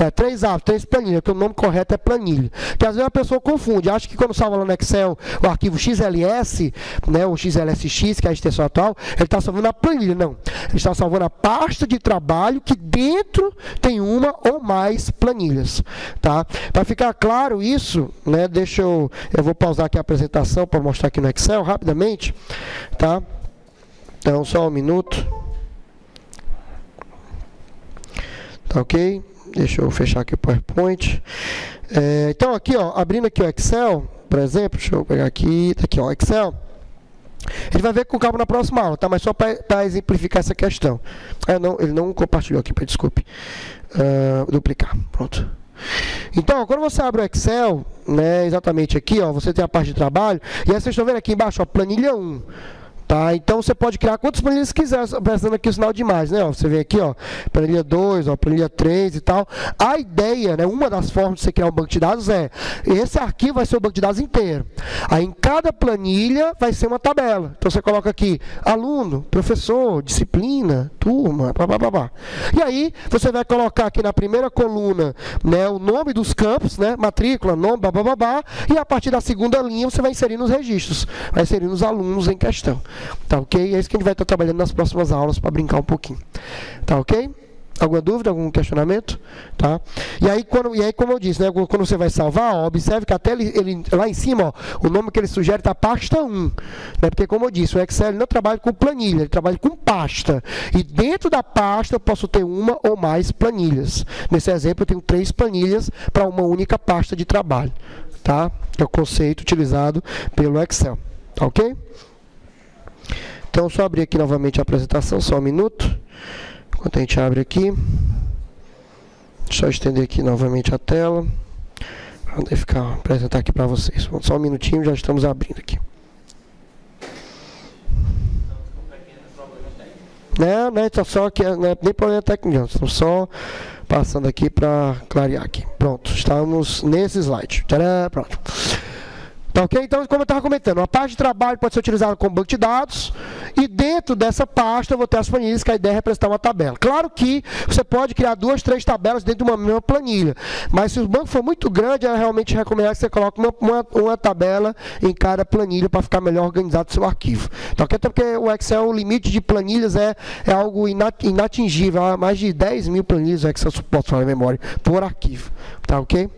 3 árvores, 3 planilhas, que o nome correto é planilha. Que às vezes a pessoa confunde, acha que quando salva lá no Excel o arquivo XLS, né, o XLSX, que é a extensão atual, ele está salvando a planilha. Não, ele está salvando a pasta de trabalho que dentro tem uma ou mais planilhas. Tá? Para ficar claro isso, né, eu vou pausar aqui a apresentação para mostrar aqui no Excel rapidamente. Tá? Então, só um minuto. Tá ok? Deixa eu fechar aqui o PowerPoint. Então, aqui, ó, abrindo aqui o Excel, por exemplo, deixa eu pegar aqui, tá aqui, ó, Excel. Ele vai ver com calma na próxima aula, tá? Mas só para exemplificar essa questão. Ele não compartilhou aqui, desculpe. Duplicar, pronto. Então, quando você abre o Excel, né, exatamente aqui, ó, você tem a parte de trabalho, e aí vocês estão vendo aqui embaixo, ó, planilha 1. Tá? Então, você pode criar quantas planilhas quiser, prestando aqui o sinal de mais, né? Ó, você vê aqui, ó, planilha 2, ó, planilha 3 e tal. A ideia, né, uma das formas de você criar um banco de dados esse arquivo vai ser o banco de dados inteiro. Aí, em cada planilha, vai ser uma tabela. Então, você coloca aqui, aluno, professor, disciplina, turma, blá. E aí, você vai colocar aqui na primeira coluna, né, o nome dos campos, né, matrícula, nome, blá, e a partir da segunda linha, você vai inserir nos registros, vai inserir nos alunos em questão. Tá ok? É isso que a gente vai estar trabalhando nas próximas aulas para brincar um pouquinho. Tá ok? Alguma dúvida, algum questionamento? Tá? E aí, como eu disse, né, quando você vai salvar, ó, observe que até ele lá em cima, ó, o nome que ele sugere está pasta 1. Né, porque, como eu disse, o Excel ele não trabalha com planilha, ele trabalha com pasta. E dentro da pasta eu posso ter uma ou mais planilhas. Nesse exemplo, eu tenho 3 planilhas para uma única pasta de trabalho. Tá? Que é o conceito utilizado pelo Excel. Tá ok? Então, só abrir aqui novamente a apresentação, só um minuto. Enquanto a gente abre aqui. Só estender aqui novamente a tela. Para apresentar aqui para vocês. Só um minutinho, já estamos abrindo aqui. Não, então só que não é nem problema técnico, não. Estamos só passando aqui para clarear aqui. Pronto, estamos nesse slide. Tcharam, pronto. Tá ok? Então, como eu estava comentando, a pasta de trabalho pode ser utilizada como banco de dados e dentro dessa pasta eu vou ter as planilhas, que a ideia é representar uma tabela. Claro que você pode criar 2, 3 tabelas dentro de uma mesma planilha, mas se o banco for muito grande, é realmente recomendado que você coloque uma tabela em cada planilha para ficar melhor organizado o seu arquivo. Tá ok? Até porque o Excel, o limite de planilhas é algo inatingível. Há mais de 10 mil planilhas o Excel suporta na memória por arquivo. Tá ok?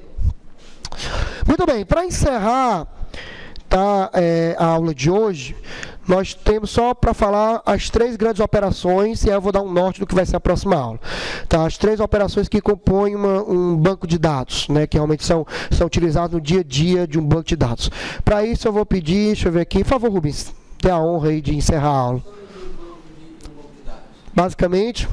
Muito bem, para encerrar a aula de hoje, nós temos só para falar as 3 grandes operações, e aí eu vou dar um norte do que vai ser a próxima aula. Tá? As 3 operações que compõem um banco de dados, né, que realmente são utilizadas no dia a dia de um banco de dados. Para isso eu vou pedir, deixa eu ver aqui, por favor, Rubens, dê a honra aí de encerrar a aula. Basicamente...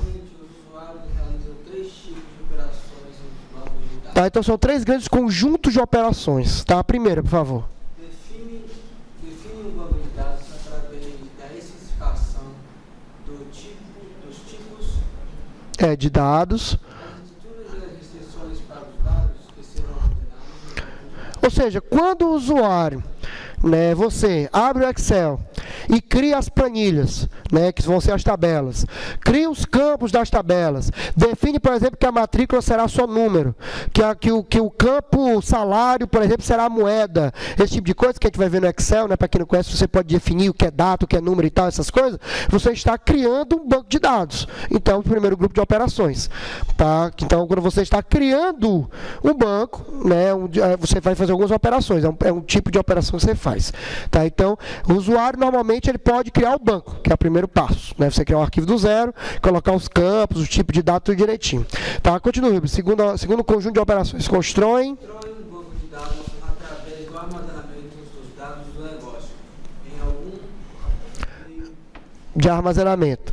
Tá, então são 3 grandes conjuntos de operações. Tá? A primeira, por favor. Define um banco de dados através da especificação dos tipos de dados. As estruturas e as restrições para os dados que serão ordenados. Ou seja, quando o usuário, né, você abre o Excel e cria as planilhas, né, que vão ser as tabelas, cria os campos das tabelas, define, por exemplo, que a matrícula será só número, que o campo salário, por exemplo, será moeda, esse tipo de coisa que a gente vai ver no Excel, né, para quem não conhece, você pode definir o que é data, o que é número e tal, essas coisas, você está criando um banco de dados. Então, o primeiro grupo de operações. Tá? Então, quando você está criando um banco, né, você vai fazer algumas operações, é um tipo de operação que você faz. Tá? Então, o usuário, normalmente, ele pode criar o banco, que é o primeiro passo. Né? Você criar um arquivo do zero, colocar os campos, o tipo de dados, tudo direitinho. Tá? Continua, segundo conjunto de operações. Constrói um banco de dados através do armazenamento dos dados do negócio em algum meio de armazenamento.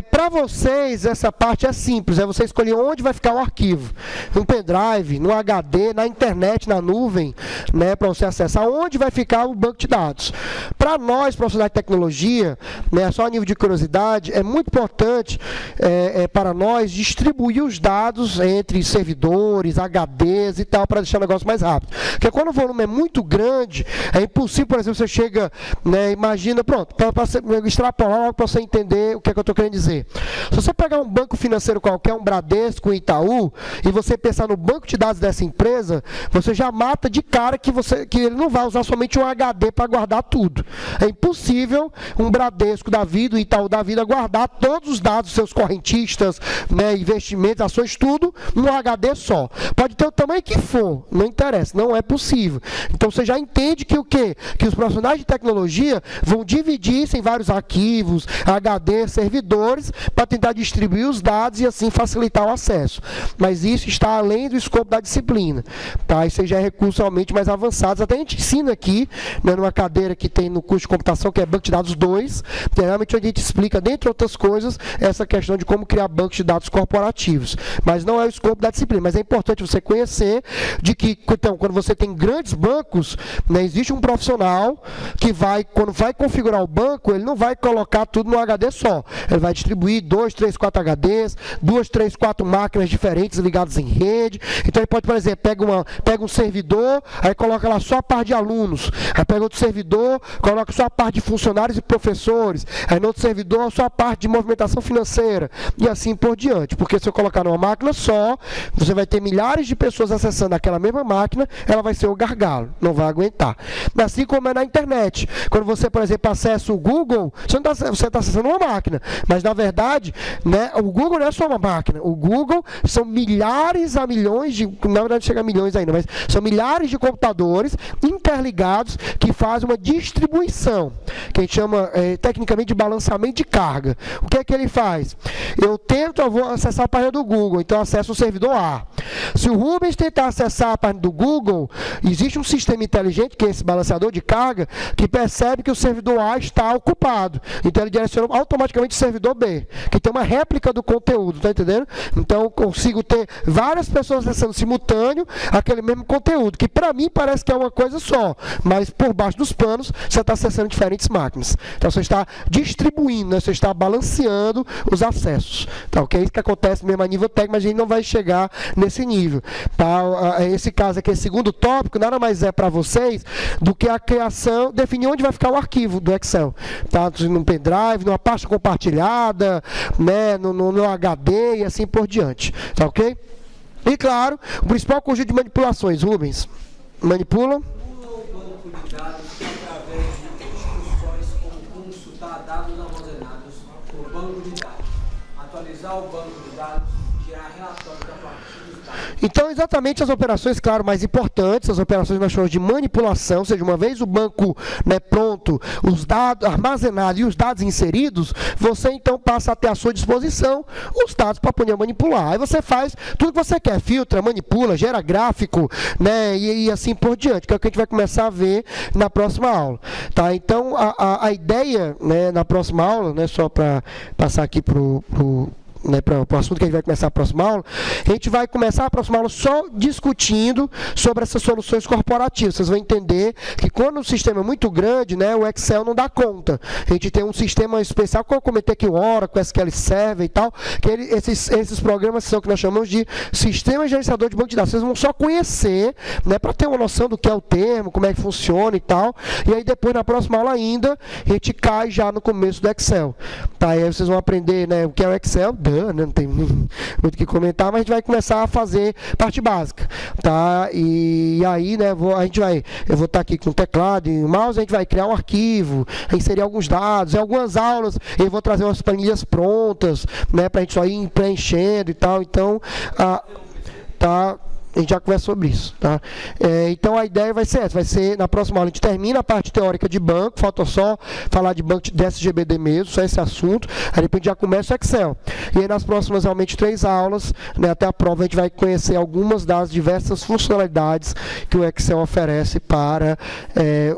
Para vocês, essa parte é simples, é você escolher onde vai ficar o arquivo. No pendrive, no HD, na internet, na nuvem, né, para você acessar, onde vai ficar o banco de dados. Para nós, profissionais de tecnologia, né, só a nível de curiosidade, é muito importante para nós distribuir os dados entre servidores, HDs e tal, para deixar o negócio mais rápido. Porque quando o volume é muito grande, é impossível, por exemplo, você chega, né, imagina, pronto, para extrapolar para você entender o que é que eu estou estou querendo dizer? Se você pegar um banco financeiro qualquer, um Bradesco, um Itaú, e você pensar no banco de dados dessa empresa, você já mata de cara que ele não vai usar somente um HD para guardar tudo. É impossível um Bradesco da vida, um Itaú da vida, guardar todos os dados dos seus correntistas, né, investimentos, ações, tudo, num HD só. Pode ter o tamanho que for, não interessa, não é possível. Então você já entende que o quê? Que os profissionais de tecnologia vão dividir isso em vários arquivos, HD, servidores, para tentar distribuir os dados e assim facilitar o acesso. Mas isso está além do escopo da disciplina. Tá? Isso já é recursos realmente mais avançados. Até a gente ensina aqui, né, numa cadeira que tem no curso de computação, que é Banco de Dados 2, que é realmente onde a gente explica, dentre outras coisas, essa questão de como criar bancos de dados corporativos. Mas não é o escopo da disciplina. Mas é importante você conhecer de que, então, quando você tem grandes bancos, né, existe um profissional que vai, quando vai configurar o banco, ele não vai colocar tudo no HD só. Ele vai distribuir 2, 3, 4 HDs, 2, 3, 4 máquinas diferentes ligadas em rede. Então ele pode, por exemplo, pega um servidor, aí coloca lá só a parte de alunos. Aí pega outro servidor, coloca só a parte de funcionários e professores. Aí no outro servidor, só a parte de movimentação financeira. E assim por diante. Porque se eu colocar numa máquina só, você vai ter milhares de pessoas acessando aquela mesma máquina, ela vai ser o gargalo, não vai aguentar. Assim como é na internet. Quando você, por exemplo, acessa o Google, você está acessando uma máquina. Mas, na verdade, né, o Google não é só uma máquina. O Google são milhares a milhões de... Na verdade, chega a milhões ainda, mas são milhares de computadores interligados que fazem uma distribuição, que a gente chama, tecnicamente, de balanceamento de carga. O que é que ele faz? Eu vou acessar a página do Google, então eu acesso o servidor A. Se o Rubens tentar acessar a página do Google, existe um sistema inteligente, que é esse balanceador de carga, que percebe que o servidor A está ocupado. Então ele direciona automaticamente o servidor B, que tem uma réplica do conteúdo, tá entendendo? Então eu consigo ter várias pessoas acessando simultâneo aquele mesmo conteúdo, que para mim parece que é uma coisa só, mas por baixo dos panos você está acessando diferentes máquinas. Então você está distribuindo, né? Você está balanceando os acessos. Tá, ok? Isso que acontece mesmo a nível técnico, mas a gente não vai chegar nesse nível. Tá? Esse caso aqui, esse segundo tópico, nada mais é para vocês do que a criação, definir onde vai ficar o arquivo do Excel. Tá? Num pendrive, numa pasta compartilhada, né? no HD e assim por diante. Tá ok? E claro, o principal conjunto de manipulações, Rubens. Manipula. O banco de dados através de instruções como consultar dados armazenados no banco de dados, atualizar o banco de dados, gerar relatórios a partir dos dados. Então, exatamente as operações, claro, mais importantes, as operações nós chamamos de manipulação, ou seja, uma vez o banco, né, pronto, os dados armazenados e os dados inseridos, você então passa a ter à sua disposição os dados para poder manipular. Aí você faz tudo que você quer, filtra, manipula, gera gráfico, né, e assim por diante, que é o que a gente vai começar a ver na próxima aula. Tá? Então, a ideia, né, na próxima aula, né, só para passar aqui para o assunto que a gente vai começar a próxima aula, a gente vai começar a próxima aula só discutindo sobre essas soluções corporativas. Vocês vão entender que quando o sistema é muito grande, né, o Excel não dá conta. A gente tem um sistema especial, como eu comentei aqui, o Oracle, SQL Server e tal, que esses programas são o que nós chamamos de sistema gerenciador de banco de dados. Vocês vão só conhecer, né, para ter uma noção do que é o termo, como é que funciona e tal. E aí depois, na próxima aula ainda, a gente cai já no começo do Excel. Tá? Aí vocês vão aprender, né, o que é o Excel, não tem muito o que comentar, mas a gente vai começar a fazer parte básica, tá? E aí, né, eu vou estar aqui com o teclado e o mouse, a gente vai criar um arquivo, inserir alguns dados, em algumas aulas eu vou trazer umas planilhas prontas, né, para a gente só ir preenchendo e tal. Então, tá? A gente já conversa sobre isso, tá? Então a ideia vai ser essa, vai ser na próxima aula a gente termina a parte teórica de banco, falta só falar de banco de SGBD mesmo, só esse assunto, aí depois a gente já começa o Excel. E aí nas próximas realmente 3 aulas, né, até a prova, a gente vai conhecer algumas das diversas funcionalidades que o Excel oferece para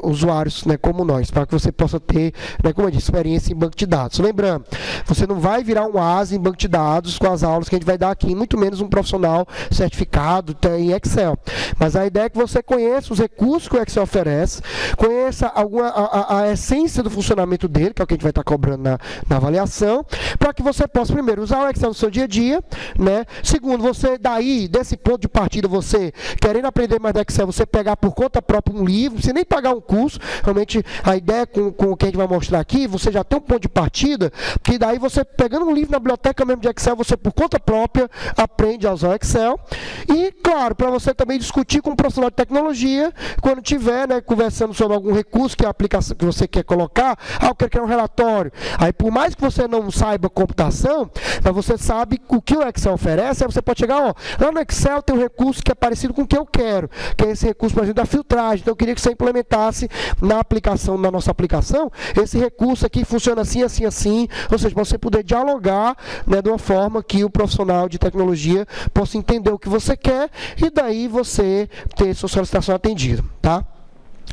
usuários, né, como nós, para que você possa ter, né, como eu disse, experiência em banco de dados. Lembrando, você não vai virar um asa em banco de dados com as aulas que a gente vai dar aqui, muito menos um profissional certificado, em Excel. Mas a ideia é que você conheça os recursos que o Excel oferece, conheça a essência do funcionamento dele, que é o que a gente vai estar cobrando na avaliação, para que você possa, primeiro, usar o Excel no seu dia a dia, né? Segundo, você daí, desse ponto de partida, você querendo aprender mais do Excel, você pegar por conta própria um livro, sem nem pagar um curso. Realmente, a ideia com o que a gente vai mostrar aqui, você já tem um ponto de partida, que daí você, pegando um livro na biblioteca mesmo de Excel, você por conta própria aprende a usar o Excel. E, claro, para você também discutir com um profissional de tecnologia, quando tiver, né, conversando sobre algum recurso que é a aplicação que você quer colocar, eu quero criar um relatório. Aí, por mais que você não saiba computação, mas você sabe o que o Excel oferece, aí você pode chegar, ó, lá no Excel tem um recurso que é parecido com o que eu quero, que é esse recurso, por exemplo, da filtragem. Então, eu queria que você implementasse na nossa aplicação, esse recurso aqui funciona assim, assim, assim, ou seja, para você poder dialogar, né, de uma forma que o profissional de tecnologia possa entender o que você quer e daí você ter sua solicitação atendida, tá?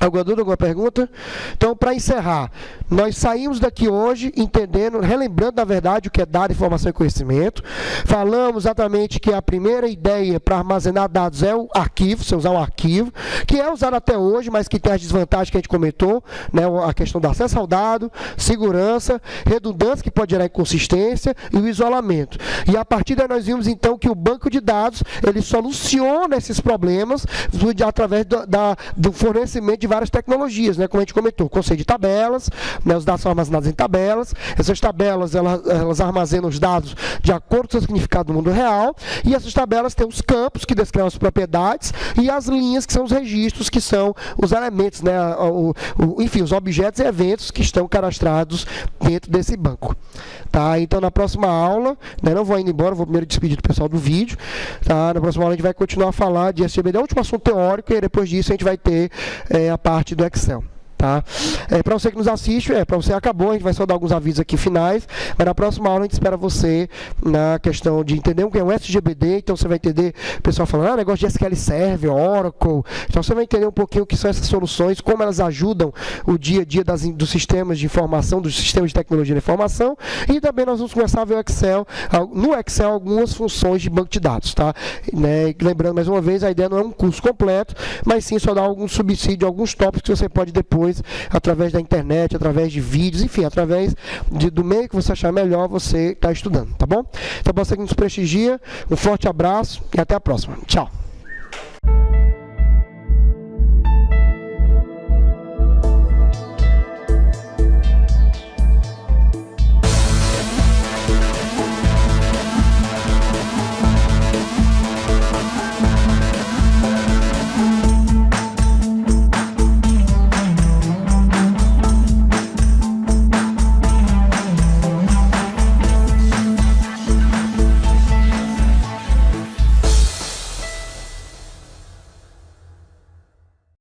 Alguma dúvida, alguma pergunta? Então, para encerrar, nós saímos daqui hoje entendendo, relembrando, na verdade, o que é dado, informação e conhecimento. Falamos exatamente que a primeira ideia para armazenar dados é o arquivo, você usar um arquivo, que é usado até hoje, mas que tem as desvantagens que a gente comentou, né, a questão do acesso ao dado, segurança, redundância, que pode gerar inconsistência, e o isolamento. E a partir daí nós vimos, então, que o banco de dados, ele soluciona esses problemas através do fornecimento de várias tecnologias, né, como a gente comentou, o conceito de tabelas, né, os dados são armazenados em tabelas, essas tabelas elas armazenam os dados de acordo com o significado do mundo real, e essas tabelas têm os campos que descrevem as propriedades e as linhas que são os registros, que são os elementos, né, enfim, os objetos e eventos que estão cadastrados dentro desse banco. Tá? Então, na próxima aula, né, não vou indo embora, vou primeiro despedir do pessoal do vídeo, tá? Na próxima aula a gente vai continuar a falar de SGBD, é o último assunto teórico, e depois disso a gente vai ter a parte do Excel. Tá? Para você que nos assiste, para você acabou, a gente vai só dar alguns avisos aqui finais, mas na próxima aula a gente espera você na questão de entender o que é um SGBD, então você vai entender o pessoal falando, negócio de SQL Server, Oracle, então você vai entender um pouquinho o que são essas soluções, como elas ajudam o dia a dia dos sistemas de informação, dos sistemas de tecnologia de informação, e também nós vamos começar a ver no Excel algumas funções de banco de dados, tá? Né? Lembrando mais uma vez, a ideia não é um curso completo, mas sim só dar algum subsídio, alguns tópicos que você pode depois, através da internet, através de vídeos, enfim, através do meio que você achar melhor, você está estudando, tá bom? Então, para você que nos prestigia, um forte abraço e até a próxima. Tchau!